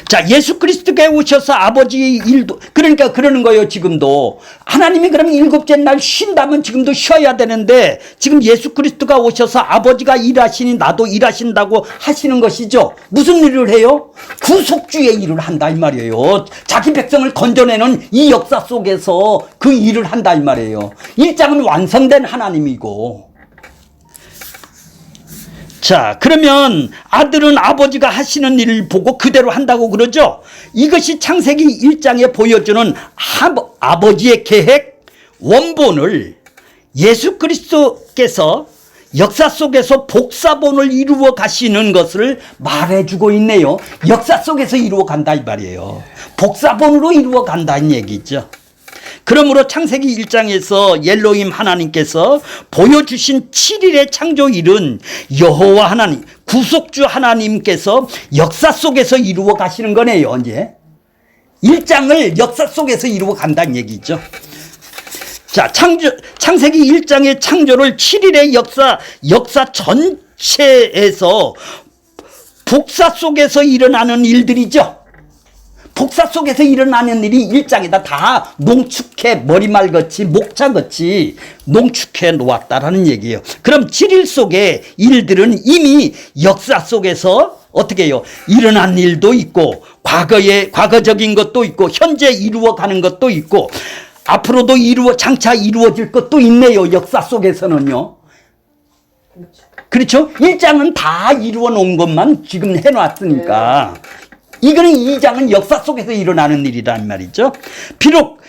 자, 예수 그리스도께 오셔서 아버지의 일도, 그러니까 그러는 거예요. 지금도 하나님이 그러면 일곱째 날 쉰다면 지금도 쉬어야 되는데, 지금 예수 그리스도가 오셔서 아버지가 일하시니 나도 일하신다고 하시는 것이죠. 무슨 일을 해요? 구속주의 일을 한다 이 말이에요. 자기 백성을 건져내는 이 역사 속에서 그 일을 한다 이 말이에요. 1장은 완성된 하나님이고, 자, 그러면 아들은 아버지가 하시는 일을 보고 그대로 한다고 그러죠. 이것이 창세기 1장에 보여주는 아버지의 계획 원본을 예수 그리스도께서 역사 속에서 복사본을 이루어 가시는 것을 말해주고 있네요. 역사 속에서 이루어 간다 이 말이에요. 복사본으로 이루어 간다는 얘기죠. 그러므로 창세기 1장에서 엘로힘 하나님께서 보여주신 7일의 창조일은 여호와 하나님, 구속주 하나님께서 역사 속에서 이루어 가시는 거네요. 이제 1장을 역사 속에서 이루어 간다는 얘기죠. 자, 창세기 1장의 창조를 7일의 역사 전체에서 복사 속에서 일어나는 일들이죠. 복사 속에서 일어나는 일이 1장에다 다 농축해 머리말같이 목자같이 농축해 놓았다라는 얘기예요. 그럼 7일 속의 일들은 이미 역사 속에서 어떻게 해요? 일어난 일도 있고 과거적인 것도 있고 현재 이루어가는 것도 있고 앞으로도 장차 이루어질 것도 있네요. 역사 속에서는요. 그렇죠? 1장은 다 이루어 놓은 것만 지금 해놨으니까 이거는 2장은 역사 속에서 일어나는 일이란 말이죠. 비록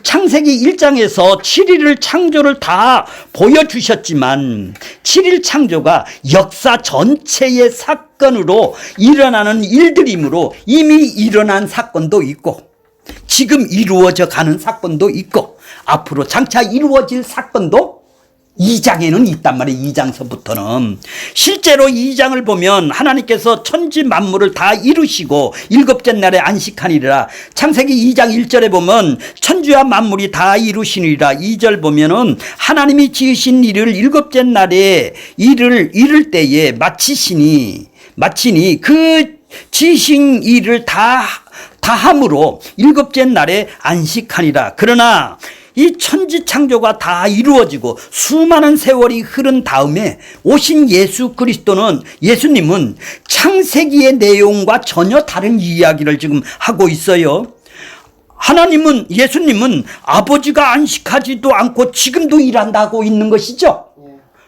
창세기 1장에서 7일을 창조를 다 보여주셨지만 7일 창조가 역사 전체의 사건으로 일어나는 일들이므로 이미 일어난 사건도 있고 지금 이루어져 가는 사건도 있고 앞으로 장차 이루어질 사건도 2장에는 있단 말이에요. 2장서부터는. 실제로 2장을 보면 하나님께서 천지 만물을 다 이루시고 일곱째 날에 안식하니라. 창세기 2장 1절에 보면 천지와 만물이 다 이루시니라. 2절 보면은 하나님이 지으신 일을 일곱째 날에 이를 때에 마치니 그 지으신 일을 다 함으로 일곱째 날에 안식하니라. 그러나 이 천지 창조가 다 이루어지고 수많은 세월이 흐른 다음에 오신 예수님은 창세기의 내용과 전혀 다른 이야기를 지금 하고 있어요. 예수님은 아버지가 안식하지도 않고 지금도 일한다고 있는 것이죠.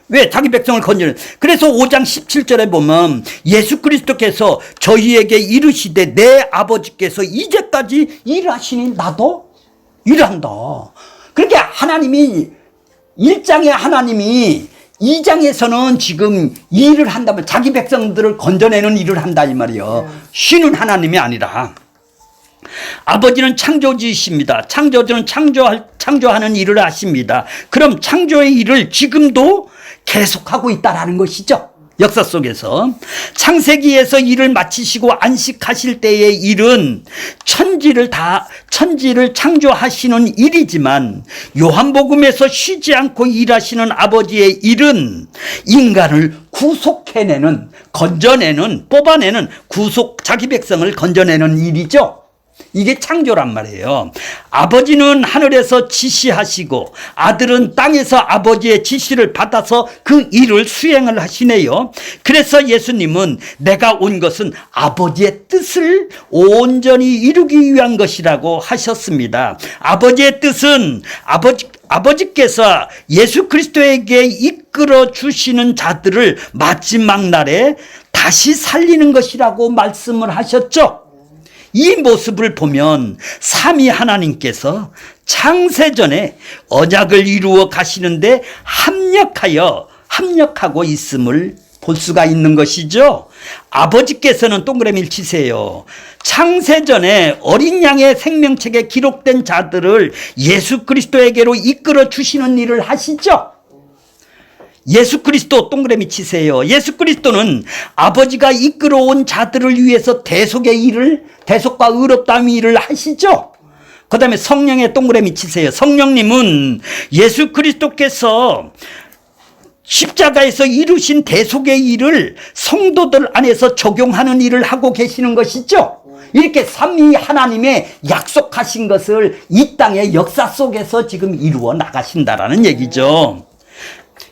왜? 자기 백성을 건져내. 그래서 5장 17절에 보면 예수 그리스도께서 저희에게 이르시되 내 아버지께서 이제까지 일하시니 나도 일한다. 그렇게 하나님이 1장의 하나님이 2장에서는 지금 일을 한다면 자기 백성들을 건져내는 일을 한다 이 말이요. 쉬는 하나님이 아니라 아버지는 창조주이십니다. 창조주는 창조하는 일을 하십니다. 그럼 창조의 일을 지금도 계속하고 있다라는 것이죠. 역사 속에서 창세기에서 일을 마치시고 안식하실 때의 일은 천지를 창조하시는 일이지만 요한복음에서 쉬지 않고 일하시는 아버지의 일은 인간을 구속해내는, 건져내는, 뽑아내는 자기 백성을 건져내는 일이죠. 이게 창조란 말이에요. 아버지는 하늘에서 지시하시고 아들은 땅에서 아버지의 지시를 받아서 그 일을 수행을 하시네요. 그래서 예수님은 내가 온 것은 아버지의 뜻을 온전히 이루기 위한 것이라고 하셨습니다. 아버지의 뜻은 아버지께서 예수 그리스도에게 이끌어 주시는 자들을 마지막 날에 다시 살리는 것이라고 말씀을 하셨죠. 이 모습을 보면 삼위 하나님께서 창세전에 언약을 이루어 가시는데 합력하고 있음을 볼 수가 있는 것이죠. 아버지께서는 동그라미를 치세요. 창세전에 어린 양의 생명책에 기록된 자들을 예수 그리스도에게로 이끌어 주시는 일을 하시죠. 예수 그리스도 동그라미 치세요. 예수 그리스도는 아버지가 이끌어온 자들을 위해서 대속의 일을, 대속과 의롭다함의 일을 하시죠. 그 다음에 성령의 동그라미 치세요. 성령님은 예수 그리스도께서 십자가에서 이루신 대속의 일을 성도들 안에서 적용하는 일을 하고 계시는 것이죠. 이렇게 삼위 하나님의 약속하신 것을 이 땅의 역사 속에서 지금 이루어 나가신다라는 얘기죠.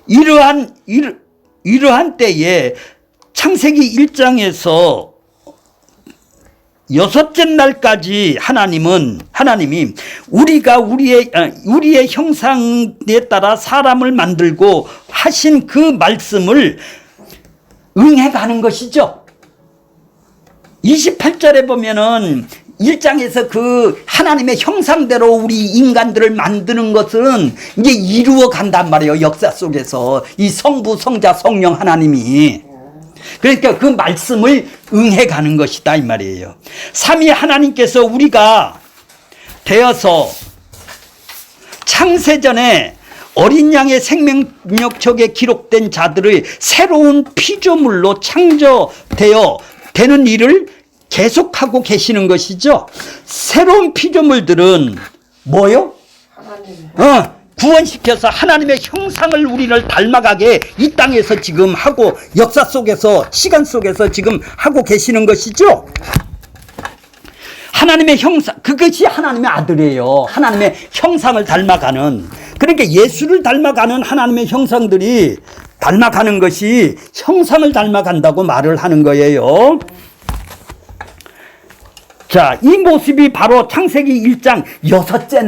이러한 때에 창세기 1장에서 여섯째 날까지 하나님이 우리가 우리의 형상에 따라 사람을 만들고 하신 그 말씀을 응해 가는 것이죠. 28절에 보면은 1장에서 그 하나님의 형상대로 우리 인간들을 만드는 것은 이제 이루어 간단 말이에요. 역사 속에서 이 성부, 성자, 성령 하나님이. 그러니까 그 말씀을 응해 가는 것이다 이 말이에요. 삼위 하나님께서 우리가 되어서 창세전에 어린 양의 생명력책에 기록된 자들의 새로운 피조물로 창조되어 되는 일을 계속하고 계시는 것이죠. 새로운 피조물들은 뭐요? 구원시켜서 하나님의 형상을 우리를 닮아가게 이 땅에서 지금 하고 역사 속에서 시간 속에서 지금 하고 계시는 것이죠. 하나님의 형상, 그것이 하나님의 아들이에요. 하나님의 형상을 닮아가는, 그러니까 예수를 닮아가는 하나님의 형상들이 닮아가는 것이 형상을 닮아간다고 말을 하는 거예요. 자, 이 모습이 바로 창세기 1장 여섯째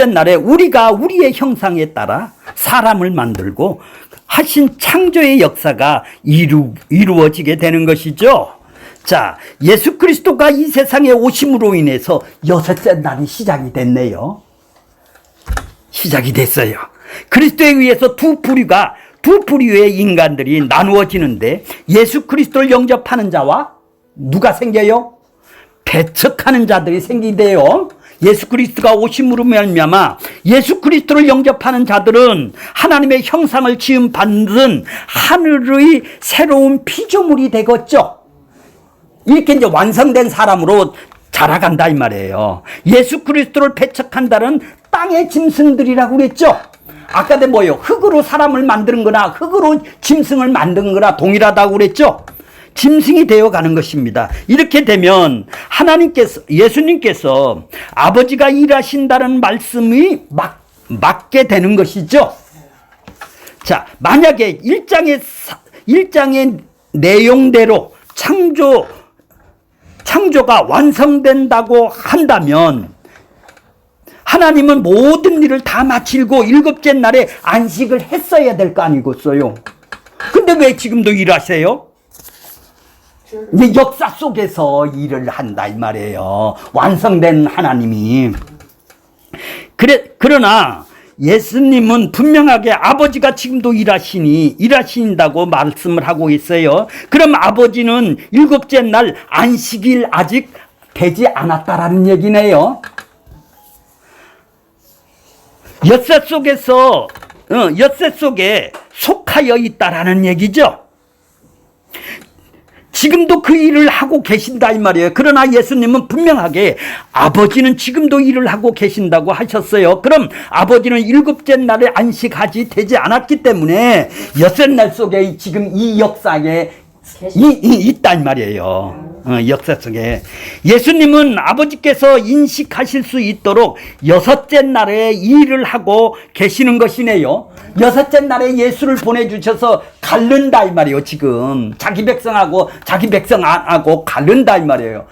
날에 우리가 우리의 형상에 따라 사람을 만들고 하신 창조의 역사가 이루어지게 되는 것이죠. 자, 예수 그리스도가 이 세상에 오심으로 인해서 여섯째 날이 시작이 됐네요. 시작이 됐어요. 그리스도에 의해서 두 부류의 인간들이 나누어지는데 예수 그리스도를 영접하는 자와 누가 생겨요? 배척하는 자들이 생기대요. 예수 그리스도가 오심으로 말미암아 예수 그리스도를 영접하는 자들은 하나님의 형상을 지음 받는 하늘의 새로운 피조물이 되겠죠. 이렇게 이제 완성된 사람으로 자라간다 이 말이에요. 예수 그리스도를 배척한다는 땅의 짐승들이라고 그랬죠. 아까 뭐예요? 흙으로 사람을 만드는 거나 흙으로 짐승을 만드는 거나 동일하다고 그랬죠. 짐승이 되어가는 것입니다. 이렇게 되면 예수님께서 아버지가 일하신다는 말씀이 맞게 되는 것이죠. 자, 만약에 1장의 내용대로 창조가 완성된다고 한다면 하나님은 모든 일을 다 마치고 일곱째 날에 안식을 했어야 될 거 아니겠어요. 근데 왜 지금도 일하세요? 이제 역사 속에서 일을 한다 이 말이에요. 완성된 하나님이. 그러나 예수님은 분명하게 아버지가 지금도 일하신다고 말씀을 하고 있어요. 그럼 아버지는 일곱째 날 안식일 아직 되지 않았다라는 얘기네요. 엿새 속에 속하여 있다라는 얘기죠. 지금도 그 일을 하고 계신다 이 말이에요. 그러나 예수님은 분명하게 아버지는 지금도 일을 하고 계신다고 하셨어요. 그럼 아버지는 일곱째 날에 안식하지 되지 않았기 때문에 여섯 날 속에 지금 이 역사에 있다 이 말이에요. 역사 속에 예수님은 아버지께서 인식하실 수 있도록 여섯째 날에 일을 하고 계시는 것이네요. 여섯째 날에 예수를 보내주셔서 갈른다 이 말이에요. 지금 자기 백성하고 자기 백성 안 하고 갈른다 이 말이에요.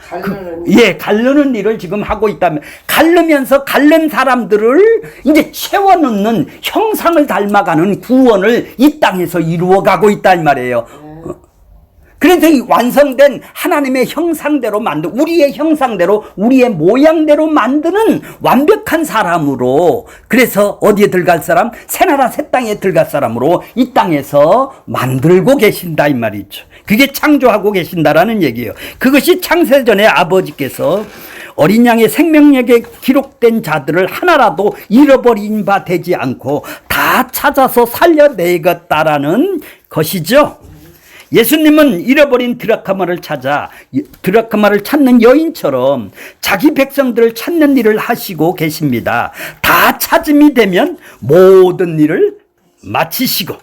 갈르는 일을 지금 하고 있다면, 갈르면서 갈른 사람들을 이제 채워넣는 형상을 닮아가는 구원을 이 땅에서 이루어가고 있다 이 말이에요. 그래서 이 완성된 하나님의 형상대로 우리의 형상대로, 우리의 모양대로 만드는 완벽한 사람으로, 그래서 어디에 들어갈 사람? 새나라 새 땅에 들어갈 사람으로 이 땅에서 만들고 계신다 이 말이죠. 그게 창조하고 계신다라는 얘기예요. 그것이 창세전에 아버지께서 어린 양의 생명력에 기록된 자들을 하나라도 잃어버린 바 되지 않고 다 찾아서 살려내겠다라는 것이죠. 예수님은 잃어버린 드라크마를 찾는 여인처럼 자기 백성들을 찾는 일을 하시고 계십니다. 다 찾음이 되면 모든 일을 마치시고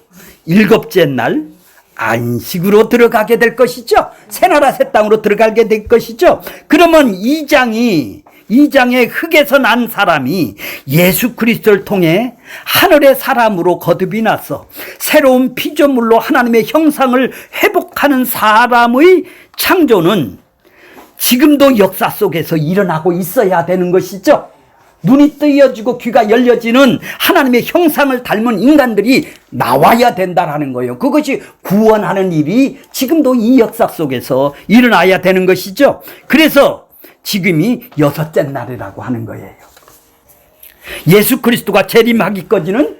일곱째 날 안식으로 들어가게 될 것이죠. 새나라 새 땅으로 들어가게 될 것이죠. 그러면 이 장의 흙에서 난 사람이 예수 그리스도를 통해 하늘의 사람으로 거듭이 나서 새로운 피조물로 하나님의 형상을 회복하는 사람의 창조는 지금도 역사 속에서 일어나고 있어야 되는 것이죠. 눈이 뜨여지고 귀가 열려지는 하나님의 형상을 닮은 인간들이 나와야 된다라는 거예요. 그것이 구원하는 일이 지금도 이 역사 속에서 일어나야 되는 것이죠. 그래서 지금이 여섯째 날이라고 하는 거예요. 예수 그리스도가 재림하기까지는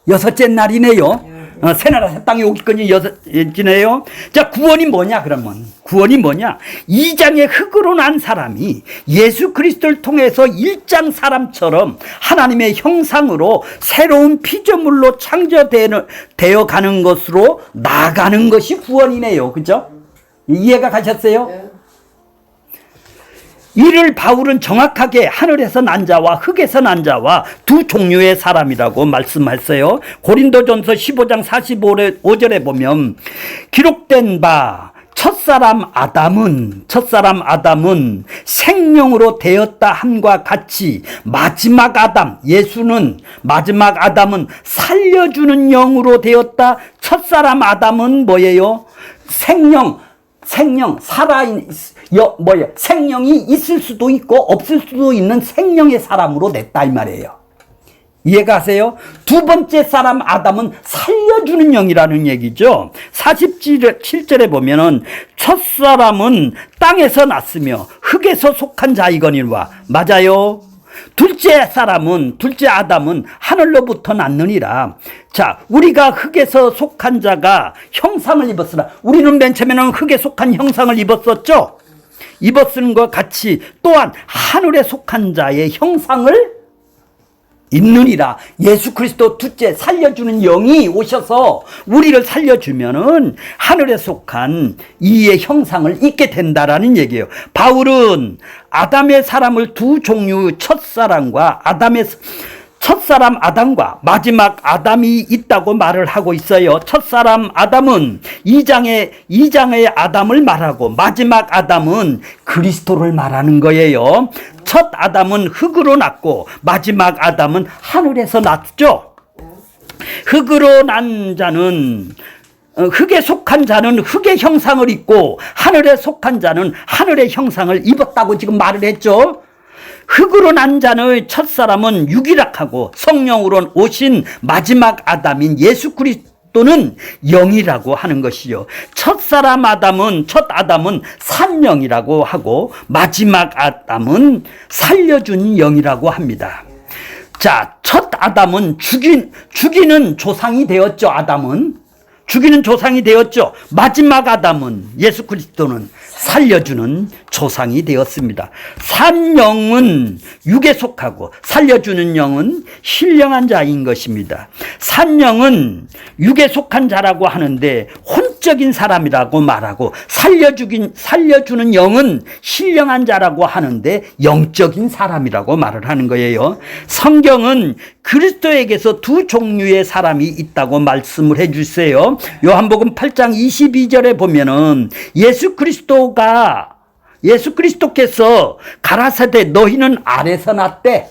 여섯째 날이네요. 새나라 새 땅에 오기까지 여섯째네요. 자, 구원이 뭐냐 그러면? 구원이 뭐냐? 2장의 흙으로 난 사람이 예수 그리스도를 통해서 1장 사람처럼 하나님의 형상으로 새로운 피조물로 창조되어 가는 것으로 나가는 것이 구원이네요. 그죠? 이해가 가셨어요? 이를 바울은 정확하게 하늘에서 난 자와 흙에서 난 자와 두 종류의 사람이라고 말씀했어요. 고린도전서 15장 45절에 보면 기록된 바 첫사람 아담은 생명으로 되었다 함과 같이 마지막 아담, 예수는 마지막 아담은 살려주는 영으로 되었다. 첫사람 아담은 뭐예요? 생명이 있을 수도 있고 없을 수도 있는 생명의 사람으로 냈다 이 말이에요. 이해가 가세요? 두 번째 사람 아담은 살려주는 영이라는 얘기죠. 47절에 보면은 첫사람은 땅에서 났으며 흙에서 속한 자이거니와, 맞아요. 둘째 아담은 하늘로부터 났느니라. 자, 우리가 흙에서 속한 자가 형상을 입었으나, 우리는 맨 처음에는 흙에 속한 형상을 입었었죠. 입었은 것 같이 또한 하늘에 속한 자의 형상을 입느니라. 예수 그리스도 둘째 살려주는 영이 오셔서 우리를 살려주면은 하늘에 속한 이의 형상을 입게 된다라는 얘기예요. 바울은 아담의 사람을 두 종류, 첫사람 아담과 마지막 아담이 있다고 말을 하고 있어요. 첫사람 아담은 2장의 아담을 말하고 마지막 아담은 그리스도를 말하는 거예요. 첫 아담은 흙으로 났고 마지막 아담은 하늘에서 났죠. 흙으로 난 자는, 흙에 속한 자는 흙의 형상을 입고 하늘에 속한 자는 하늘의 형상을 입었다고 지금 말을 했죠. 흙으로 난 자의 첫사람은 육이락하고 성령으로 오신 마지막 아담인 예수 그리스도는 영이라고 하는 것이요. 첫 아담은 산영이라고 하고 마지막 아담은 살려준 영이라고 합니다. 자, 첫 아담은 죽이는 조상이 되었죠. 아담은 죽이는 조상이 되었죠. 마지막 아담은 예수 그리스도는 살려주는 조상이 되었습니다. 산 영은 육에 속하고 살려주는 영은 신령한 자인 것입니다. 산 영은 육에 속한 자라고 하는데 혼적인 사람이라고 말하고, 살려주는 영은 신령한 자라고 하는데 영적인 사람이라고 말을 하는 거예요. 성경은 그리스도에게서 두 종류의 사람이 있다고 말씀을 해주세요. 요한복음 8장 22절에 보면은 예수 그리스도께서 가라사대 너희는 아래서 났대.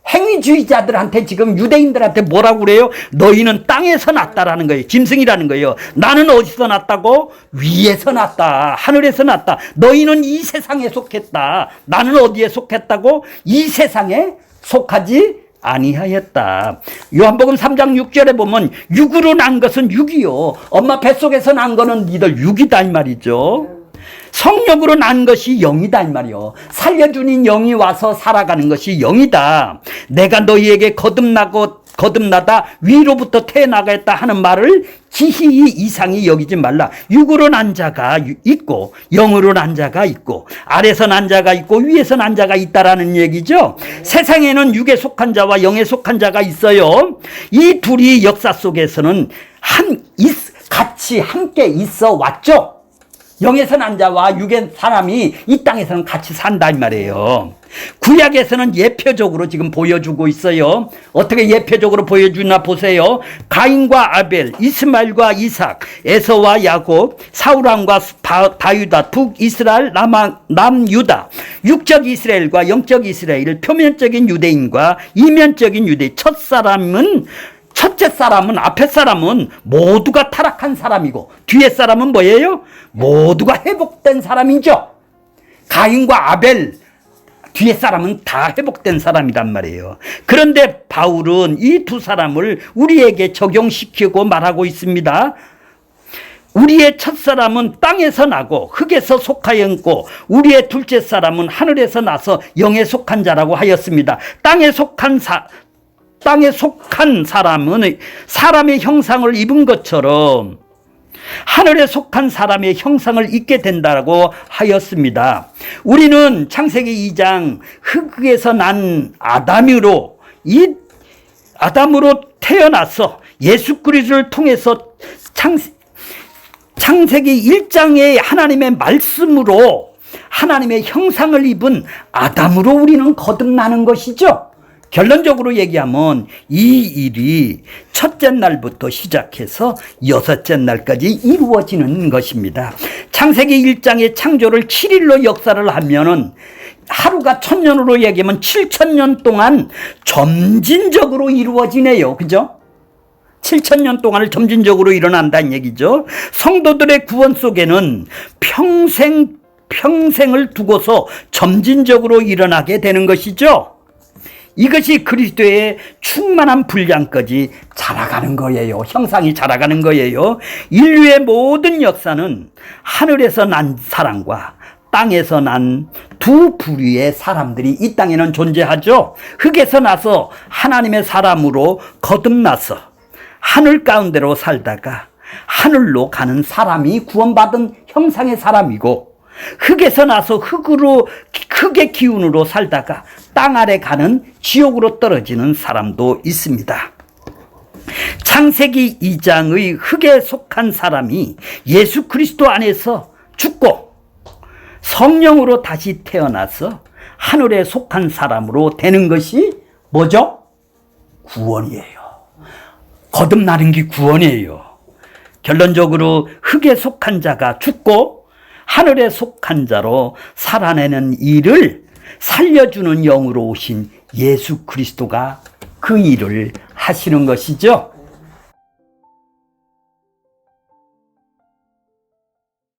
행위주의자들한테, 지금 유대인들한테 뭐라고 그래요? 너희는 땅에서 났다라는 거예요. 짐승이라는 거예요. 나는 어디서 났다고? 위에서 났다. 하늘에서 났다. 너희는 이 세상에 속했다. 나는 어디에 속했다고? 이 세상에 속하지 아니하였다. 요한복음 3장 6절에 보면 육으로 난 것은 육이요, 엄마 뱃속에서 난 거는 니들 육이다 이 말이죠. 성령으로 난 것이 영이다 이 말이요. 살려주는 영이 와서 살아가는 것이 영이다. 내가 너희에게 거듭나다 위로부터 태어나겠다 하는 말을 지히 이상히 여기지 말라. 육으로 난 자가 있고 영으로 난 자가 있고 아래서 난 자가 있고 위에서 난 자가 있다라는 얘기죠. 세상에는 육에 속한 자와 영에 속한 자가 있어요. 이 둘이 역사 속에서는 같이 함께 있어 왔죠. 영에서 난 자와 육의 사람이 이 땅에서는 같이 산다 이 말이에요. 구약에서는 예표적으로 지금 보여주고 있어요. 어떻게 예표적으로 보여주나 보세요. 가인과 아벨, 이스마엘과 이삭, 에서와 야곱, 사울왕과 다유다, 북이스라엘, 남유다, 육적 이스라엘과 영적 이스라엘, 표면적인 유대인과 이면적인 유대인. 첫째 사람은, 앞에 사람은 모두가 타락한 사람이고 뒤에 사람은 뭐예요? 모두가 회복된 사람이죠. 가인과 아벨, 뒤에 사람은 다 회복된 사람이란 말이에요. 그런데 바울은 이 두 사람을 우리에게 적용시키고 말하고 있습니다. 우리의 첫사람은 땅에서 나고 흙에서 속하였고 우리의 둘째 사람은 하늘에서 나서 영에 속한 자라고 하였습니다. 땅에 속한 사람은 사람의 형상을 입은 것처럼 하늘에 속한 사람의 형상을 입게 된다고 하였습니다. 우리는 창세기 2장 흙에서 난 아담으로 태어나서 예수 그리스도를 통해서 창세기 1장의 하나님의 말씀으로 하나님의 형상을 입은 아담으로 우리는 거듭나는 것이죠. 결론적으로 얘기하면 이 일이 첫째 날부터 시작해서 여섯째 날까지 이루어지는 것입니다. 창세기 1장의 창조를 7일로 역사를 하면은 하루가 1000년으로 얘기하면 7000년 동안 점진적으로 이루어지네요. 그죠? 7000년 동안을 점진적으로 일어난다는 얘기죠. 성도들의 구원 속에는 평생을 두고서 점진적으로 일어나게 되는 것이죠. 이것이 그리스도의 충만한 분량까지 자라가는 거예요. 형상이 자라가는 거예요. 인류의 모든 역사는 하늘에서 난 사람과 땅에서 난 두 부류의 사람들이 이 땅에는 존재하죠. 흙에서 나서 하나님의 사람으로 거듭나서 하늘 가운데로 살다가 하늘로 가는 사람이 구원받은 형상의 사람이고, 흙에서 나서 흙의 기운으로 살다가 땅 아래 가는 지옥으로 떨어지는 사람도 있습니다. 창세기 2장의 흙에 속한 사람이 예수 그리스도 안에서 죽고 성령으로 다시 태어나서 하늘에 속한 사람으로 되는 것이 뭐죠? 구원이에요. 거듭나는 게 구원이에요. 결론적으로 흙에 속한 자가 죽고 하늘에 속한 자로 살아내는 일을 살려주는 영으로 오신 예수 그리스도가 그 일을 하시는 것이죠.